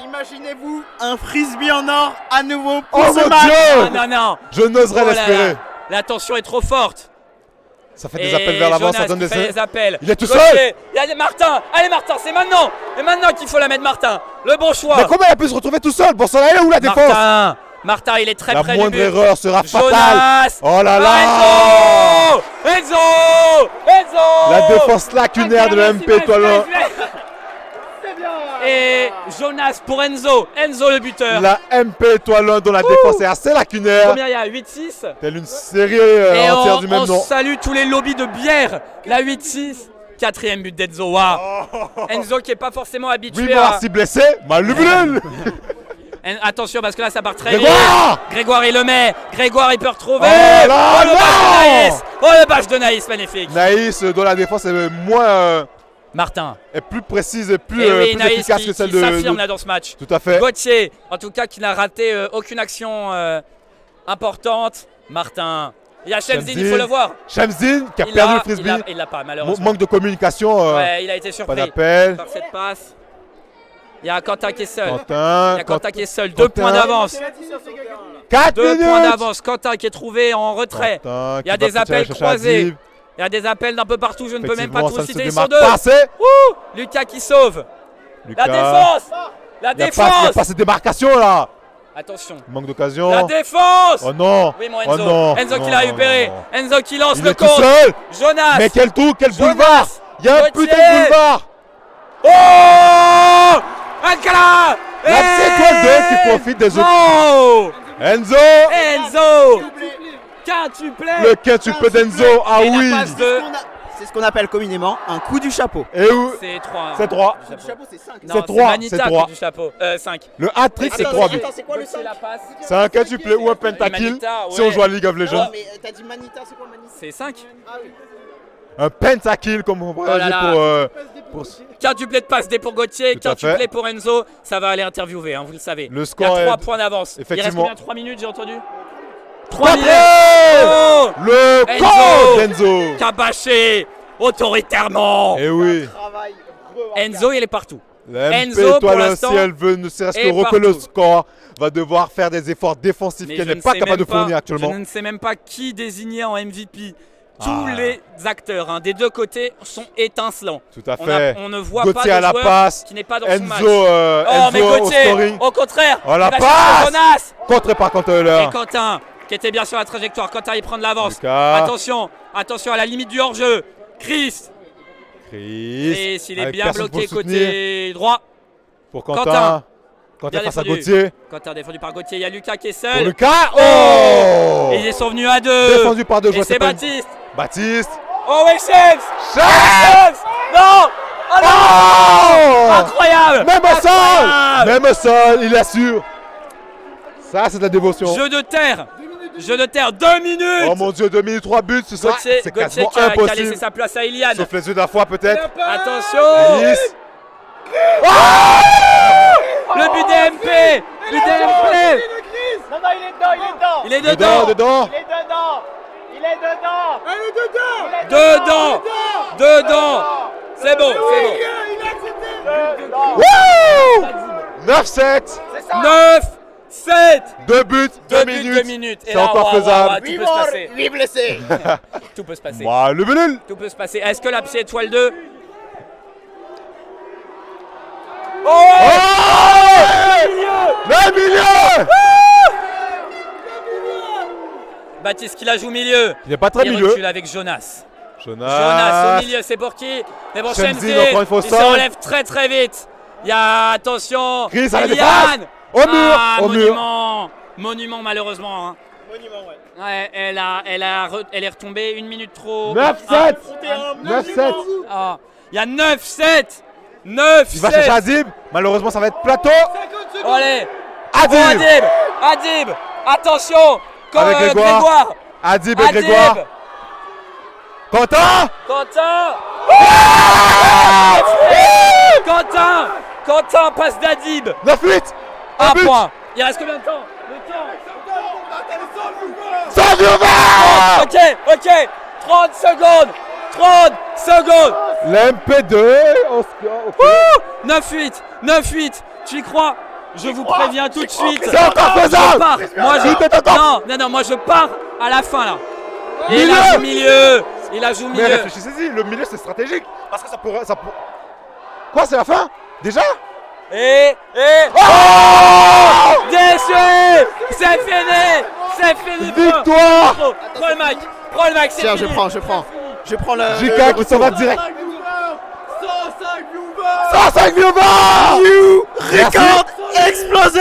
[SPEAKER 3] Imaginez-vous un frisbee en or à nouveau pour
[SPEAKER 2] ce
[SPEAKER 3] match.
[SPEAKER 2] Dieu.
[SPEAKER 1] Non.
[SPEAKER 2] Je n'oserais l'espérer.
[SPEAKER 1] La tension est trop forte.
[SPEAKER 2] Ça fait des appels vers l'avant, ça donne des
[SPEAKER 1] appels.
[SPEAKER 2] Il est tout seul.
[SPEAKER 1] Il y a Martin. Allez Martin, c'est maintenant. Et maintenant qu'il faut la mettre Martin. Le bon choix.
[SPEAKER 2] Mais comment il a pu se retrouver tout seul? Bon, ça là où la défense?
[SPEAKER 1] Martin, il est très près du but.
[SPEAKER 2] La moindre erreur sera fatale.
[SPEAKER 1] Jonas.
[SPEAKER 2] Oh là là.
[SPEAKER 1] Enzo.
[SPEAKER 2] La défense lacunaire de la MP Étoilin.
[SPEAKER 1] Et Jonas pour Enzo. Enzo le buteur.
[SPEAKER 2] La MP Étoilin dont la défense est assez lacunaire.
[SPEAKER 1] Combien il y a? 8-6.
[SPEAKER 2] Telle une série entière du même nom.
[SPEAKER 1] On salue tous les lobbies de bière. La 8-6. 4e but d'Enzo. Wow. Enzo qui n'est pas forcément habitué
[SPEAKER 2] à... si blessé, Malubulel.
[SPEAKER 1] Attention parce que là ça part très vite. Grégoire il le met. Grégoire il peut retrouver. Le bâche de Naïs, magnifique.
[SPEAKER 2] Naïs dont la défense est moins...
[SPEAKER 1] Martin
[SPEAKER 2] est plus précise et plus, plus efficace que celle de...
[SPEAKER 1] s'affirme là dans ce match.
[SPEAKER 2] Tout à fait.
[SPEAKER 1] Gauthier, en tout cas qui n'a raté aucune action importante. Martin. Il y a Shemzine, il faut le voir.
[SPEAKER 2] Shemzine qui a perdu le frisbee.
[SPEAKER 1] Il l'a pas malheureusement.
[SPEAKER 2] Manque de communication.
[SPEAKER 1] Ouais, il a été surpris
[SPEAKER 2] pas d'appel.
[SPEAKER 1] par cette passe. Il y a Quentin qui est seul.
[SPEAKER 2] Il y a
[SPEAKER 1] Quentin qui est seul. 2 points d'avance. 2 points d'avance. Quentin qui est trouvé en retrait. Il y a des appels croisés. Il y a des appels d'un peu partout. Je ne peux même pas tout citer. Ils sont 2. Lucas qui sauve. La défense. La défense.
[SPEAKER 2] Il n'y a pas cette démarcation là.
[SPEAKER 1] Attention.
[SPEAKER 2] Manque d'occasion.
[SPEAKER 1] La défense.
[SPEAKER 2] Oh non.
[SPEAKER 1] Oui, mon Enzo. Enzo qui l'a récupéré. Enzo qui lance le
[SPEAKER 2] compte.
[SPEAKER 1] Jonas.
[SPEAKER 2] Mais quel trou, quel boulevard. Il y a un putain de boulevard.
[SPEAKER 1] Oh Alcala.
[SPEAKER 2] La seconde 2 qui profite des autres. Enzo.
[SPEAKER 1] Quintuplé.
[SPEAKER 2] Le quintuplé d'Enzo. Ah oui.
[SPEAKER 3] C'est ce qu'on appelle communément un coup du chapeau.
[SPEAKER 2] Et où?
[SPEAKER 1] C'est 3.
[SPEAKER 2] C'est 3.
[SPEAKER 3] Le coup du chapeau, c'est 5.
[SPEAKER 1] C'est 3. C'est 3. Du chapeau. 5.
[SPEAKER 2] Le hat-trick, c'est 3 buts.
[SPEAKER 3] C'est quoi le 5?
[SPEAKER 2] C'est un quintuplé ou un pentakill si on joue à League of Legends.
[SPEAKER 3] Non, mais t'as dit Manita, c'est quoi Manita?
[SPEAKER 1] C'est 5.
[SPEAKER 3] Ah oui.
[SPEAKER 2] Un pentakill comme on pourrait dire pour...
[SPEAKER 1] Quintuplé de passe D pour Gauthier, quintuplé pour Enzo. Ça va aller interviewer, hein, vous le savez.
[SPEAKER 2] Le score
[SPEAKER 1] il y a 3 points d'avance.
[SPEAKER 2] Effectivement.
[SPEAKER 1] Il reste combien? 3 minutes, j'ai entendu. 3 minutes.
[SPEAKER 2] Oh, le corps d'Enzo.
[SPEAKER 1] Cabaché autoritairement.
[SPEAKER 2] Eh oui.
[SPEAKER 1] Enzo, il est partout.
[SPEAKER 2] Enzo, pour l'instant, si elle veut ne serait-ce que reculer le score, va devoir faire des efforts défensifs qu'elle n'est pas capable de fournir actuellement.
[SPEAKER 1] Je ne sais même pas qui désigner en MVP. Tous les acteurs des deux côtés sont étincelants.
[SPEAKER 2] Tout à fait.
[SPEAKER 1] On ne voit
[SPEAKER 2] Gauthier
[SPEAKER 1] pas de
[SPEAKER 2] à la
[SPEAKER 1] joueur
[SPEAKER 2] passe.
[SPEAKER 1] qui n'est pas dans
[SPEAKER 2] Enzo,
[SPEAKER 1] son match.
[SPEAKER 2] Enzo
[SPEAKER 1] mais Gauthier, au contraire,
[SPEAKER 2] oh, la
[SPEAKER 1] il va
[SPEAKER 2] passe
[SPEAKER 1] chercher Jonas.
[SPEAKER 2] Contré par Quentin.
[SPEAKER 1] Et Quentin, qui était bien sur la trajectoire. Quentin, il prend de l'avance. Attention à la limite du hors-jeu. Chris, il est bien bloqué côté droit.
[SPEAKER 2] Pour Quentin face à Gauthier.
[SPEAKER 1] Quentin défendu par Gauthier. Il y a Lucas qui est seul.
[SPEAKER 2] Pour Lucas. Oh,
[SPEAKER 1] et ils sont venus à deux.
[SPEAKER 2] Défendu par deux joueurs.
[SPEAKER 1] Et c'est Baptiste.
[SPEAKER 2] Oh,
[SPEAKER 1] Wexens. Non. Oh non. Incroyable.
[SPEAKER 2] Même au sol, il assure. Ça, c'est de la dévotion.
[SPEAKER 1] Jeu de terre, 2 minutes.
[SPEAKER 2] Oh mon Dieu, 2 minutes, 3 buts, c'est quasiment
[SPEAKER 1] qui a
[SPEAKER 2] impossible.
[SPEAKER 1] laissé sa place à Iliane.
[SPEAKER 2] Sauf les yeux d'un fois peut-être.
[SPEAKER 1] Attention. Le but d'MP.
[SPEAKER 3] Non, il est dedans.
[SPEAKER 1] Il est dedans. C'est bon.
[SPEAKER 2] 9-7.
[SPEAKER 1] 9-7.
[SPEAKER 2] 2 buts, 2 minutes. C'est encore faisable.
[SPEAKER 1] Tout peut se passer.
[SPEAKER 3] blessé.
[SPEAKER 1] Tout peut se passer.
[SPEAKER 2] Le Belul.
[SPEAKER 1] Tout peut se passer. Est-ce que la psy étoile 2
[SPEAKER 2] Le milieu.
[SPEAKER 1] Baptiste qui la joue milieu.
[SPEAKER 2] Il n'est pas très milieu.
[SPEAKER 1] Il recule avec Jonas au milieu, c'est pour qui? Mais bon, Shenzin, il se relève très très vite. Il y a, attention,
[SPEAKER 2] Chris à la
[SPEAKER 1] Eliane.
[SPEAKER 2] Au mur.
[SPEAKER 1] Monument malheureusement. Ouais, elle est retombée 1 minute trop.
[SPEAKER 2] 9-7. 9-7.
[SPEAKER 1] Il y a 9-7.
[SPEAKER 2] Il va chercher Adib. Malheureusement, ça va être plateau.
[SPEAKER 1] Allez.
[SPEAKER 2] Adib.
[SPEAKER 1] Attention.
[SPEAKER 2] Avec Grégoire. Adib et Grégoire. Quentin.
[SPEAKER 1] Quentin passe d'Adib.
[SPEAKER 2] 9-8.
[SPEAKER 1] Un point. Il reste combien de temps?
[SPEAKER 2] Ça va.
[SPEAKER 1] Ok. 30 secondes.
[SPEAKER 2] L'MP2.
[SPEAKER 1] 9-8. Tu y crois? Je vous préviens tout de suite.
[SPEAKER 2] C'est encore faisable.
[SPEAKER 1] Moi je pars à la fin là. Et il a joué milieu.
[SPEAKER 2] Mais réfléchissez-y, le milieu c'est stratégique. Parce que ça pourrait. Quoi, c'est la fin? Déjà?
[SPEAKER 1] Déçu. C'est fini.
[SPEAKER 2] Victoire.
[SPEAKER 1] Prends le mic, c'est
[SPEAKER 3] Tiens,
[SPEAKER 1] fini.
[SPEAKER 3] je prends le.
[SPEAKER 2] JK qui s'en va direct.
[SPEAKER 3] 105 viewers. Record explosé.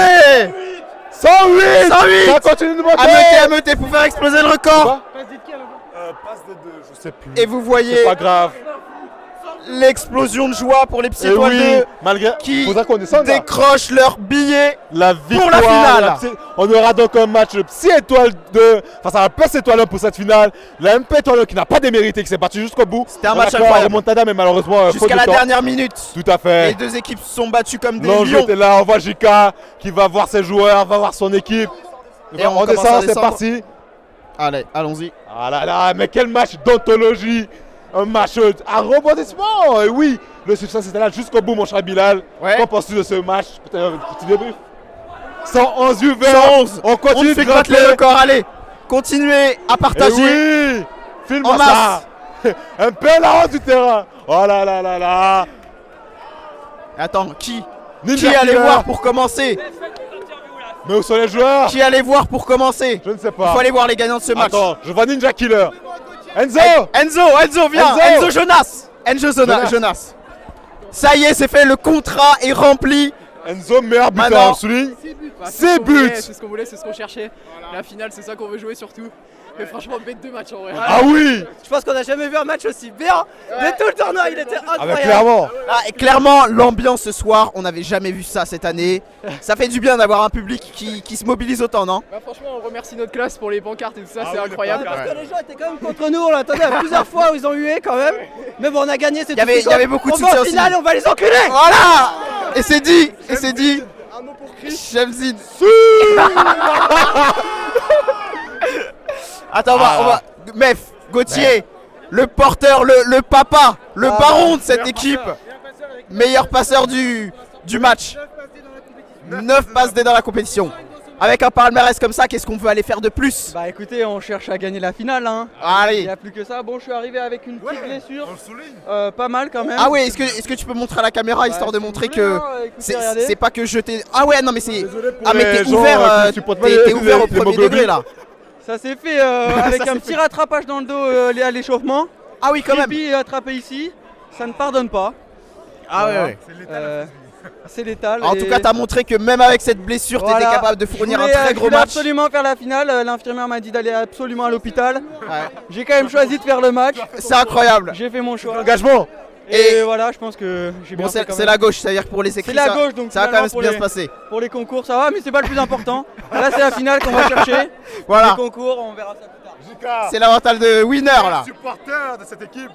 [SPEAKER 2] 108. Ça
[SPEAKER 3] 108.
[SPEAKER 2] continue de monter.
[SPEAKER 3] Ameuté pour faire exploser le record.
[SPEAKER 2] Passe de 2, je sais plus.
[SPEAKER 3] Et vous voyez
[SPEAKER 2] C'est pas grave.
[SPEAKER 3] l'explosion de joie pour les Psy Étoiles 2
[SPEAKER 2] malgré
[SPEAKER 3] qui
[SPEAKER 2] faudra qu'on descende,
[SPEAKER 3] décrochent leur billet
[SPEAKER 2] la victoire,
[SPEAKER 3] pour la finale.
[SPEAKER 2] On aura donc un match Psy Étoile 2 face à la PS Étoile 1 pour cette finale. La MP Étoile 1 qui n'a pas démérité, qui s'est battu jusqu'au bout.
[SPEAKER 3] C'était un match incroyable.
[SPEAKER 2] Remontada, mais malheureusement
[SPEAKER 3] jusqu'à la dernière minute.
[SPEAKER 2] Tout à fait.
[SPEAKER 3] Les deux équipes se sont battues comme des
[SPEAKER 2] L'enjeu
[SPEAKER 3] lions.
[SPEAKER 2] était là, on voit JK qui va voir ses joueurs, va voir son équipe.
[SPEAKER 3] Et on
[SPEAKER 2] descend, c'est parti.
[SPEAKER 3] Allez, allons-y.
[SPEAKER 2] Ah là là, mais quel match d'anthologie. Un match à rebondissement. Et oui, le succès c'était là jusqu'au bout, mon cher Bilal.
[SPEAKER 3] Ouais.
[SPEAKER 2] Qu'en penses-tu de ce match? Peut-être un petit débrief. 111 viewers.
[SPEAKER 3] 111.
[SPEAKER 2] On continue
[SPEAKER 3] ne fait
[SPEAKER 2] de
[SPEAKER 3] que battre les records. Allez, continuez à partager.
[SPEAKER 2] Oui, filme-moi
[SPEAKER 3] en
[SPEAKER 2] ça. Un peu là-haut du terrain. Oh là là là là.
[SPEAKER 3] Attends, qui
[SPEAKER 2] Ninja
[SPEAKER 3] allait
[SPEAKER 2] Killer.
[SPEAKER 3] voir pour commencer?
[SPEAKER 2] Mais où sont les joueurs?
[SPEAKER 3] Qui allait voir pour commencer?
[SPEAKER 2] Je ne sais
[SPEAKER 3] Il
[SPEAKER 2] pas.
[SPEAKER 3] faut aller voir les gagnants de ce match.
[SPEAKER 2] Attends, je vois Ninja Killer. Enzo.
[SPEAKER 3] Enzo, viens.
[SPEAKER 2] Enzo.
[SPEAKER 3] Jonas. Ça y est, c'est fait, le contrat est rempli.
[SPEAKER 2] Enzo, meilleur buteur,
[SPEAKER 3] Maintenant.
[SPEAKER 2] on souligne.
[SPEAKER 7] 6
[SPEAKER 2] buts.
[SPEAKER 7] C'est ce qu'on voulait, c'est ce qu'on cherchait. La finale, c'est ça qu'on veut jouer surtout. Mais franchement, bête de match en vrai.
[SPEAKER 2] Ah oui.
[SPEAKER 4] Je pense qu'on n'a jamais vu un match aussi bien de tout le tournoi, il était incroyable.
[SPEAKER 2] Ah bah clairement.
[SPEAKER 3] Ah, et clairement, l'ambiance ce soir, on n'avait jamais vu ça cette année. Ça fait du bien d'avoir un public qui se mobilise autant, non?
[SPEAKER 7] Bah, franchement, on remercie notre classe pour les pancartes et tout ça, c'est incroyable.
[SPEAKER 4] Parce que les gens étaient quand même contre nous, on l'attendait à plusieurs fois où ils ont hué quand même. Mais bon, on a gagné, c'est tout.
[SPEAKER 3] Il y avait beaucoup de
[SPEAKER 4] on va
[SPEAKER 3] soutien
[SPEAKER 4] en finale,
[SPEAKER 3] aussi.
[SPEAKER 4] on va les enculer.
[SPEAKER 3] Voilà. Et c'est dit.
[SPEAKER 7] Un mot pour Chris.
[SPEAKER 3] Shemzin. Attends, on va. Mef, Gauthier, le porteur, le papa, le baron de cette équipe. Meilleur passeur du match. 9 passes D dans la compétition. Avec un palmarès comme ça, qu'est-ce qu'on veut aller faire de plus?
[SPEAKER 8] Bah écoutez, on cherche à gagner la finale. Hein.
[SPEAKER 3] Allez.
[SPEAKER 8] Il n'y a plus que ça. Bon, je suis arrivé avec une petite blessure. Pas mal quand même.
[SPEAKER 3] Ah ouais, est-ce que tu peux montrer à la caméra histoire de montrer que c'est pas que je t'ai... Ah ouais, non mais c'est... Ah mais t'es ouvert, t'es ouvert au premier degré là.
[SPEAKER 8] Ça s'est fait avec un petit rattrapage dans le dos à l'échauffement.
[SPEAKER 3] Ah oui, quand même.
[SPEAKER 8] Et puis attrapé ici, ça ne pardonne pas.
[SPEAKER 3] Ah ouais.
[SPEAKER 8] C'est létal.
[SPEAKER 3] En tout cas, t'as montré que même avec cette blessure, t'étais capable de fournir un très gros match.
[SPEAKER 8] Je voulais absolument faire la finale. L'infirmière m'a dit d'aller absolument à l'hôpital. J'ai quand même choisi de faire le match.
[SPEAKER 3] C'est incroyable.
[SPEAKER 8] J'ai fait mon choix.
[SPEAKER 2] Engagement.
[SPEAKER 8] Et voilà, je pense que j'ai bien fait quand même.
[SPEAKER 3] C'est la gauche, c'est-à-dire que pour les écrits,
[SPEAKER 8] la gauche, donc
[SPEAKER 3] ça va quand même bien se passer.
[SPEAKER 8] Pour les concours, ça va, mais c'est pas le plus important. Là, c'est la finale qu'on va chercher.
[SPEAKER 3] Voilà.
[SPEAKER 8] Les concours, on verra ça plus tard.
[SPEAKER 3] C'est l'avantage de winner là.
[SPEAKER 2] Supporter de cette équipe.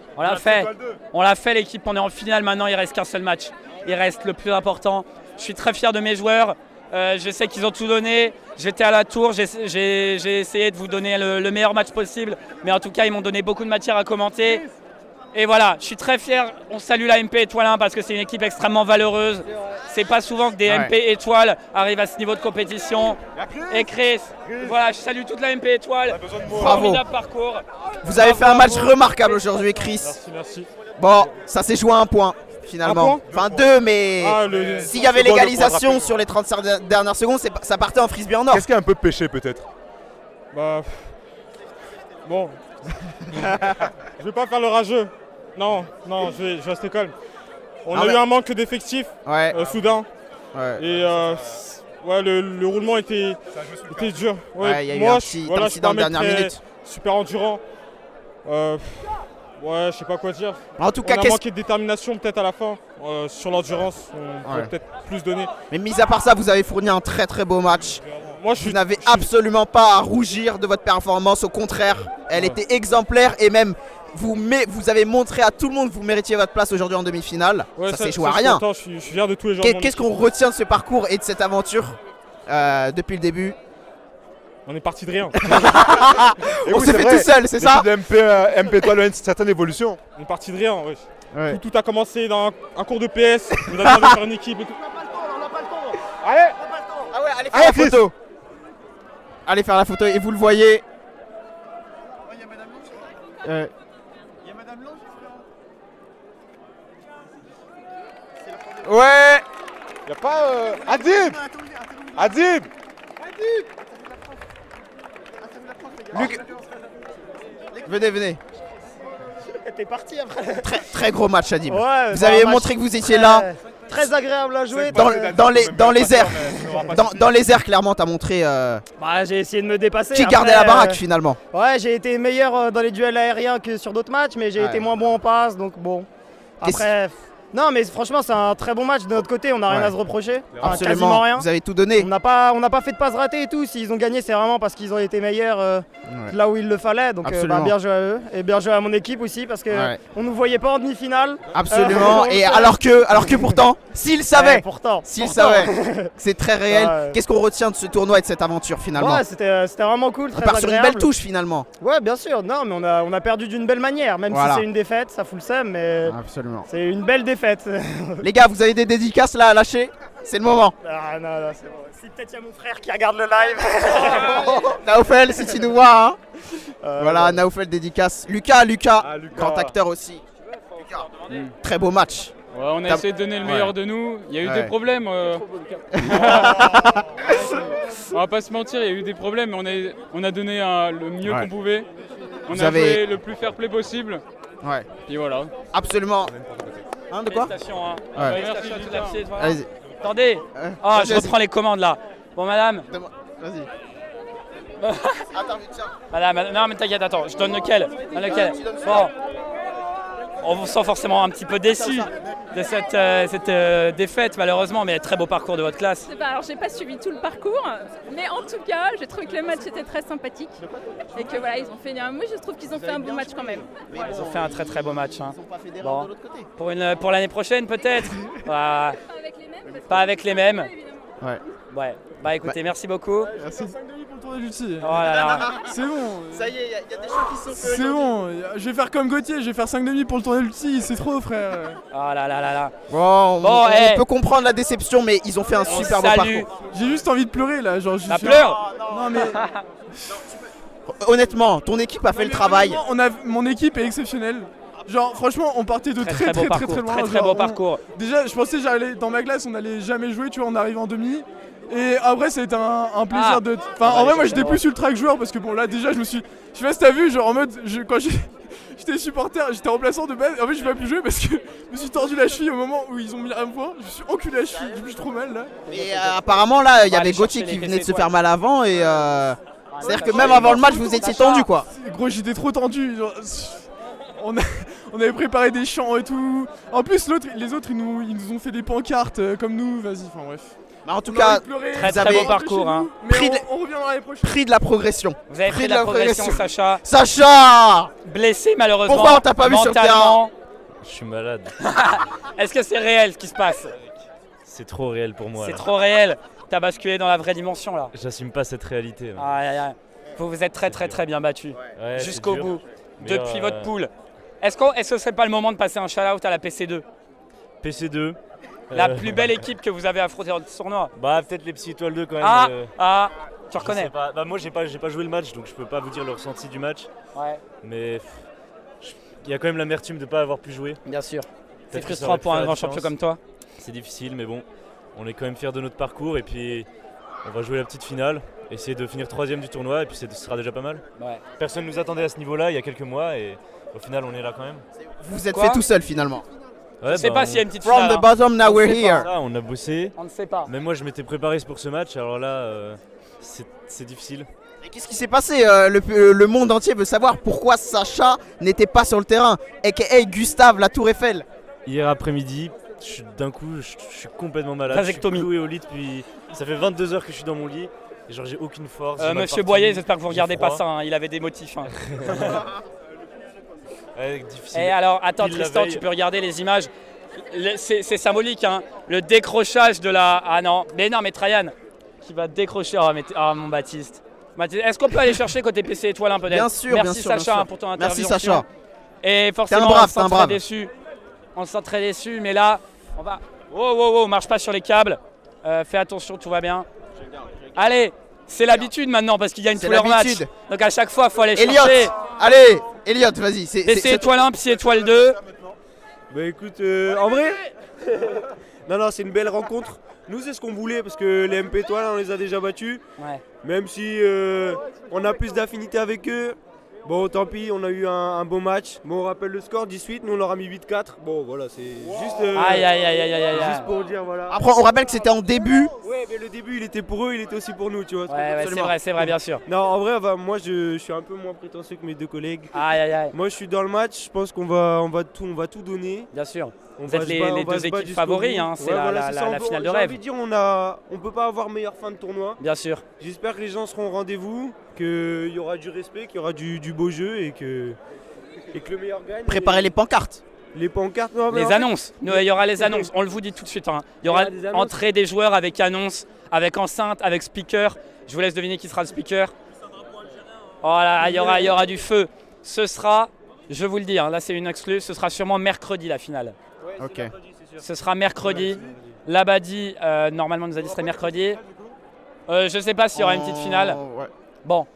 [SPEAKER 1] On l'a fait l'équipe, on est en finale maintenant, il reste qu'un seul match. Il reste le plus important. Je suis très fier de mes joueurs. Je sais qu'ils ont tout donné. J'étais à la tour, j'ai essayé de vous donner le meilleur match possible. Mais en tout cas, ils m'ont donné beaucoup de matière à commenter. Et voilà, je suis très fier. On salue la MP Étoile 1 parce que c'est une équipe extrêmement valeureuse. C'est pas souvent que des MP Étoiles arrivent à ce niveau de compétition. Et Chris, voilà, je salue toute la MP Étoile. Formidable parcours.
[SPEAKER 3] Vous avez fait un match remarquable aujourd'hui, Chris.
[SPEAKER 6] Merci.
[SPEAKER 3] Bon, ça s'est joué à un point. Finalement, enfin 2, mais s'il y avait l'égalisation sur les 35 dernières secondes, ça partait en frisbee en or.
[SPEAKER 2] Qu'est-ce qui a un peu pêché peut-être?
[SPEAKER 9] Bah. Bon. Je vais pas faire le rageux. Non, je vais rester calme. On a eu un manque d'effectifs soudain. Et le roulement était dur.
[SPEAKER 3] Il y a eu un petit incident de dernière minute.
[SPEAKER 9] Super endurant. Ouais, je sais pas quoi dire.
[SPEAKER 3] En tout cas,
[SPEAKER 9] on a manqué de détermination peut-être à la fin. Sur l'endurance, on peut peut-être plus donner.
[SPEAKER 3] Mais mis à part ça, vous avez fourni un très très beau match.
[SPEAKER 9] Moi,
[SPEAKER 3] vous n'avez absolument pas à rougir de votre performance. Au contraire, elle était exemplaire et même vous avez montré à tout le monde que vous méritiez votre place aujourd'hui en demi-finale. Ça s'est joué à rien.
[SPEAKER 9] Je suis fier de tous les joueurs.
[SPEAKER 3] Qu'est-ce qu'on retient de ce parcours et de cette aventure depuis le début?
[SPEAKER 9] On est parti de rien.
[SPEAKER 3] On s'est fait tout seul, c'est ça?
[SPEAKER 2] MP Étoile a une certaine évolution.
[SPEAKER 9] On est parti de rien, oui. Tout a commencé dans un cours de PS. On a demandé de faire une équipe et tout.
[SPEAKER 3] On n'a pas le temps. Allez! Ah ouais, allez faire la photo. Allez faire la photo et vous le voyez.
[SPEAKER 10] Il y a Madame Lange. Il y a Madame Lange.
[SPEAKER 3] Ouais.
[SPEAKER 2] Il n'y a pas Adib. Adib.
[SPEAKER 3] Luc. Venez.
[SPEAKER 10] T'es parti après.
[SPEAKER 3] Très gros match, Adib.
[SPEAKER 10] Ouais,
[SPEAKER 3] vous avez montré que vous étiez là.
[SPEAKER 10] Très agréable à jouer.
[SPEAKER 3] Dans les airs. Dans les airs, clairement, t'as montré.
[SPEAKER 10] J'ai essayé de me dépasser.
[SPEAKER 3] Qui gardait la baraque finalement.
[SPEAKER 10] Ouais, j'ai été meilleur dans les duels aériens que sur d'autres matchs, mais j'ai été moins bon en passe, donc bon. Après. Non, mais franchement, c'est un très bon match de notre côté. On n'a rien à se reprocher.
[SPEAKER 3] Absolument.
[SPEAKER 10] Quasiment rien.
[SPEAKER 3] Vous avez tout donné.
[SPEAKER 10] On n'a pas fait de passes ratées et tout. S'ils ont gagné, c'est vraiment parce qu'ils ont été meilleurs là où il le fallait. Donc bien joué à eux et bien joué à mon équipe aussi parce que on nous voyait pas en demi-finale.
[SPEAKER 3] Absolument. Et alors que pourtant, s'ils savaient, s'ils savaient, c'est très réel. Qu'est-ce qu'on retient de ce tournoi et de cette aventure finalement?
[SPEAKER 10] Ouais, c'était vraiment cool.
[SPEAKER 3] On part sur une belle touche finalement.
[SPEAKER 10] Ouais, bien sûr. Non, mais on a perdu d'une belle manière, même si c'est une défaite, ça fout le seum, mais c'est une belle défaite.
[SPEAKER 3] Les gars, vous avez des dédicaces là à lâcher? C'est le moment.
[SPEAKER 10] Ah non, c'est bon. Si peut-être il y a mon frère qui regarde le live.
[SPEAKER 3] Naoufel, si tu nous vois. Hein. Voilà, Naoufel dédicace. Lucas, grand acteur aussi. Lucas, très beau match.
[SPEAKER 11] Ouais, on a essayé de donner le meilleur de nous. Il y a eu des problèmes. On va pas se mentir, il y a eu des problèmes, mais on a donné le mieux qu'on pouvait. On a joué le plus fair play possible.
[SPEAKER 3] Ouais.
[SPEAKER 11] Et voilà.
[SPEAKER 3] Absolument. Hein, de quoi?
[SPEAKER 1] Félicitations, hein.
[SPEAKER 11] Merci à toute la pièce.
[SPEAKER 3] Allez-y.
[SPEAKER 1] Attendez. Je reprends les commandes là. Bon, madame.
[SPEAKER 3] Vas-y.
[SPEAKER 1] Attends, madame, non mais t'inquiète, attends, je donne lequel? Bon. On vous sent forcément un petit peu déçu de cette défaite malheureusement, mais très beau parcours de votre classe.
[SPEAKER 5] Alors j'ai pas suivi tout le parcours, mais en tout cas j'ai trouvé que le match était très sympathique et que voilà, ils ont fait moi je trouve qu'ils ont fait un bon match quand même.
[SPEAKER 1] Ils ont fait un très très beau match. Hein. Bon. Pour l'année prochaine peut-être. Pas avec les mêmes.
[SPEAKER 3] Ouais.
[SPEAKER 1] Ouais. Bah écoutez, merci beaucoup.
[SPEAKER 12] Merci. 5,5 pour le tournoi de l'UTI.
[SPEAKER 1] Oh là là.
[SPEAKER 12] C'est bon.
[SPEAKER 3] Ça y est, il y a des gens qui sont faits.
[SPEAKER 12] C'est bon. Je vais faire comme Gauthier, je vais faire 5,5 pour le tournoi de l'UTI. C'est trop, frère.
[SPEAKER 1] Oh là là là là.
[SPEAKER 3] Bon, on peut comprendre la déception, mais ils ont fait un super beau parcours.
[SPEAKER 12] J'ai juste envie de pleurer là. Genre,
[SPEAKER 1] Ça pleure.
[SPEAKER 12] Non mais.
[SPEAKER 3] Honnêtement, ton équipe a fait le travail.
[SPEAKER 12] Mon équipe est exceptionnelle. Genre franchement on partait de très loin.
[SPEAKER 1] Très beau parcours.
[SPEAKER 12] Déjà je pensais j'allais dans ma classe on allait jamais jouer, tu vois, on arrive en demi. Et après ça a été un plaisir de. Enfin en vrai moi j'étais plus ultra que joueur parce que bon là déjà je sais pas si t'as vu, genre en mode quand j'étais supporter, j'étais remplaçant de base, en fait je vais pas plus jouer parce que je me suis tordu la cheville au moment où ils ont mis un point, je me suis enculé la cheville, j'ai trop mal là.
[SPEAKER 3] Et apparemment là il y avait Gauthier qui venait de se faire mal avant et c'est-à-dire que même avant le match vous étiez tendu quoi.
[SPEAKER 12] Gros j'étais trop tendu, genre, on avait préparé des chants et tout. En plus les autres ils nous ont fait des pancartes comme nous, vas-y, enfin bref.
[SPEAKER 3] Bah en tout cas,
[SPEAKER 1] très beau parcours hein.
[SPEAKER 12] On reviendra l'année prochaine.
[SPEAKER 3] Prix de la progression.
[SPEAKER 1] Vous avez pris de la progression Sacha.
[SPEAKER 3] Sacha
[SPEAKER 1] blessé malheureusement.
[SPEAKER 3] Pourquoi on t'a pas vu sur le terrain?
[SPEAKER 13] Je suis malade.
[SPEAKER 1] Est-ce que c'est réel ce qui se passe?
[SPEAKER 13] C'est trop réel pour moi.
[SPEAKER 1] C'est trop réel. T'as basculé dans la vraie dimension là.
[SPEAKER 13] J'assume pas cette réalité.
[SPEAKER 1] Aïe aïe aïe. Vous êtes très bien battu.
[SPEAKER 13] Ouais,
[SPEAKER 1] jusqu'au bout. Depuis votre poule. Est-ce que ce serait pas le moment de passer un shout-out à la PC2?
[SPEAKER 13] PC2.
[SPEAKER 1] La plus belle équipe que vous avez affrontée dans ce tournoi.
[SPEAKER 13] Bah peut-être les Psy Étoiles 2 quand même.
[SPEAKER 1] Tu reconnais?
[SPEAKER 13] Bah moi j'ai pas joué le match donc je peux pas vous dire le ressenti du match.
[SPEAKER 1] Ouais.
[SPEAKER 13] Mais il y a quand même l'amertume de pas avoir pu jouer.
[SPEAKER 1] Bien sûr. C'est frustrant pour un grand champion comme toi.
[SPEAKER 13] C'est difficile mais bon, on est quand même fiers de notre parcours et puis on va jouer la petite finale, essayer de finir 3ème du tournoi et puis ce sera déjà pas mal.
[SPEAKER 1] Ouais.
[SPEAKER 13] Personne nous attendait à ce niveau-là il y a quelques mois et au final on est là quand même.
[SPEAKER 3] Vous vous êtes fait tout seul finalement.
[SPEAKER 1] Ouais, je sais pas s'il y a une petite finale.
[SPEAKER 3] From the bottom now we're here.
[SPEAKER 13] On a bossé.
[SPEAKER 1] On ne sait pas.
[SPEAKER 13] Mais moi je m'étais préparé pour ce match alors là c'est difficile.
[SPEAKER 3] Et qu'est-ce qui s'est passé le monde entier veut savoir pourquoi Sacha n'était pas sur le terrain, aka Gustave la Tour Eiffel.
[SPEAKER 13] Hier après-midi, d'un coup je suis complètement malade. Je suis cloué au lit depuis. Ça fait 22 heures que je suis dans mon lit et genre j'ai aucune force.
[SPEAKER 1] Monsieur Boyer, j'espère que vous regardez pas ça, hein, il avait des motifs. Hein.
[SPEAKER 13] Ouais, difficile.
[SPEAKER 1] Et alors, attends Tristan, tu peux regarder les images. C'est symbolique, hein. Le décrochage de la. Ah non, mais Trajan qui va décrocher. Oh mon Baptiste. Est-ce qu'on peut aller chercher côté PC Étoile peut-être?
[SPEAKER 3] Bien sûr,
[SPEAKER 1] Merci
[SPEAKER 3] bien sûr,
[SPEAKER 1] Sacha pour ton intervention.
[SPEAKER 3] Merci Sacha.
[SPEAKER 1] Et forcément, on se sent très déçu. On se sent très déçu, mais là, on va. Oh, marche pas sur les câbles. Fais attention, tout va bien. Allez, c'est l'habitude maintenant parce qu'il y a une tout leur match. Donc à chaque fois, il faut aller chercher.
[SPEAKER 3] Allez, Elliot, vas-y.
[SPEAKER 1] PC Étoile 1, PC Étoile 2.
[SPEAKER 14] Bah écoute, en vrai, non, c'est une belle rencontre. Nous, c'est ce qu'on voulait parce que les MP Étoiles, on les a déjà battus.
[SPEAKER 1] Ouais.
[SPEAKER 14] Même si on a plus d'affinité avec eux. Bon, tant pis, on a eu un beau match. Bon, on rappelle le score 18, nous on leur a mis 8-4. Bon, voilà, c'est juste. Juste pour dire, voilà.
[SPEAKER 3] Après, on rappelle que c'était en début.
[SPEAKER 14] Ouais, mais le début, il était pour eux, il était aussi pour nous, tu vois.
[SPEAKER 1] Ouais, c'est vrai, bien sûr.
[SPEAKER 14] Non, en vrai, moi, je suis un peu moins prétentieux que mes deux collègues.
[SPEAKER 1] Aïe.
[SPEAKER 14] Moi, je suis dans le match. Je pense qu'on va tout donner.
[SPEAKER 1] Bien sûr. Vous êtes les deux équipes favoris, hein, c'est la finale de rêve.
[SPEAKER 14] J'ai envie de dire, on peut pas avoir meilleure fin de tournoi.
[SPEAKER 1] Bien sûr.
[SPEAKER 14] J'espère que les gens seront au rendez-vous, qu'il y aura du respect, qu'il y aura du beau jeu et que le meilleur gagne.
[SPEAKER 3] Préparez les pancartes.
[SPEAKER 14] Les pancartes,
[SPEAKER 1] les annonces. Il y aura les annonces, on le vous dit tout de suite. Hein. Il y aura entrée des joueurs avec annonce, avec enceinte, avec speaker. Je vous laisse deviner qui sera le speaker. Oh là, il y aura du feu. Ce sera, je vous le dis, hein, là c'est une exclue, ce sera sûrement mercredi la finale.
[SPEAKER 3] Ok.
[SPEAKER 1] Ce sera mercredi. Labadi, normalement, nous a dit que ce serait mercredi. Je sais pas s'il y aura une petite finale.
[SPEAKER 3] Ouais.
[SPEAKER 1] Bon.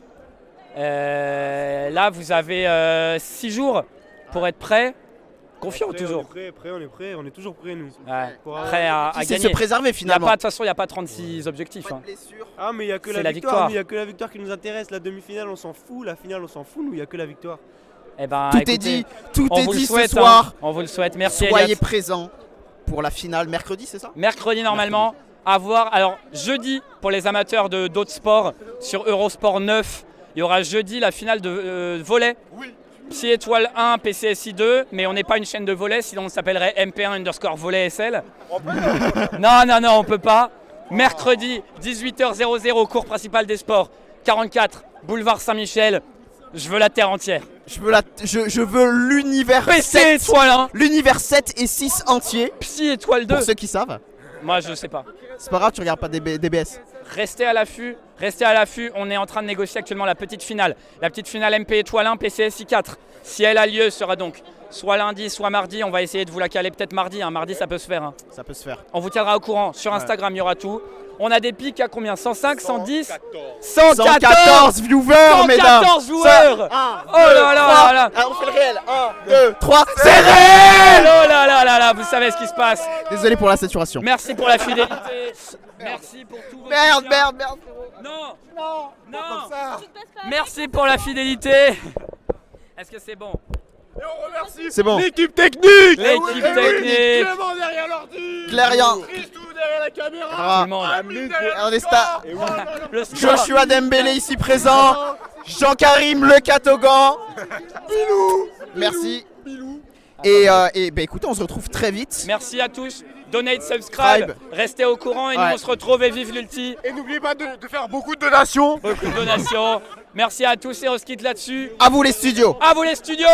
[SPEAKER 1] Là, vous avez 6 jours pour être prêt. Confiant toujours.
[SPEAKER 14] On est prêt, on est toujours prêt, nous.
[SPEAKER 1] Ouais. Prêt à gagner.
[SPEAKER 3] Se préserver finalement.
[SPEAKER 1] De toute façon, il n'y a pas 36 objectifs. Hein.
[SPEAKER 14] Ah, mais il n'y a que la victoire. Il n'y a que la victoire qui nous intéresse. La demi-finale, on s'en fout. La finale, on s'en fout. Nous, il n'y a que la victoire.
[SPEAKER 1] Eh ben,
[SPEAKER 3] tout
[SPEAKER 1] écoutez,
[SPEAKER 3] est dit, tout est dit
[SPEAKER 1] souhaite,
[SPEAKER 3] ce soir.
[SPEAKER 1] On vous le souhaite, merci.
[SPEAKER 3] Soyez
[SPEAKER 1] Elliot.
[SPEAKER 3] présents pour la finale mercredi, c'est ça?
[SPEAKER 1] Mercredi normalement. À voir. Alors jeudi pour les amateurs d'autres sports sur Eurosport 9, il y aura jeudi la finale de volley. Oui. Psy Étoile 1, PCSI 2, mais on n'est pas une chaîne de volley, sinon on s'appellerait MP1_volley SL. Non, on peut pas. Mercredi 18h00, cours principal des sports, 44, boulevard Saint-Michel. Je veux la terre entière.
[SPEAKER 3] Je veux l'univers
[SPEAKER 1] PC
[SPEAKER 3] 7.
[SPEAKER 1] Étoile 1.
[SPEAKER 3] L'univers 7 et 6 entier.
[SPEAKER 1] Psy Étoile 2.
[SPEAKER 3] Pour ceux qui savent.
[SPEAKER 1] Moi, je sais pas.
[SPEAKER 3] C'est pas grave, tu regardes pas DBS.
[SPEAKER 1] Restez à l'affût, on est en train de négocier actuellement la petite finale. La petite finale MP Étoile 1 PCSI 4. Si elle a lieu, sera donc soit lundi, soit mardi. On va essayer de vous la caler peut-être mardi. Mardi, ça peut se faire.
[SPEAKER 3] Ça peut se faire.
[SPEAKER 1] On vous tiendra au courant. Sur Instagram, il y aura tout. On a des pics à combien? 105, 110 114
[SPEAKER 3] viewers, mesdames.
[SPEAKER 1] 114 viewers. Oh là là là.
[SPEAKER 3] On fait le réel. 1, 2, 3. C'est réel.
[SPEAKER 1] Oh là là là là. Vous savez ce qui se passe.
[SPEAKER 3] Désolé pour la saturation.
[SPEAKER 1] Merci pour la fidélité. Merci pour tout vos
[SPEAKER 3] Merde.
[SPEAKER 1] Non. Merci pour la fidélité. Est-ce que c'est bon?
[SPEAKER 6] Et on remercie
[SPEAKER 3] C'est bon.
[SPEAKER 6] l'équipe technique.
[SPEAKER 12] Clément derrière l'ordi.
[SPEAKER 3] Clérian.
[SPEAKER 12] Christou derrière la caméra.
[SPEAKER 3] On est star. Joshua Dembélé ici présent. Jean-Karim Le Catogan.
[SPEAKER 12] Bilou.
[SPEAKER 3] Merci. Et bah écoutez, on se retrouve très vite.
[SPEAKER 1] Merci à tous. Donate, subscribe. Restez au courant et nous on se retrouve et vive l'ulti.
[SPEAKER 6] Et n'oubliez pas de faire beaucoup de donations.
[SPEAKER 1] Merci à tous et on se quitte là-dessus.
[SPEAKER 3] À vous les studios.
[SPEAKER 1] À vous les studios.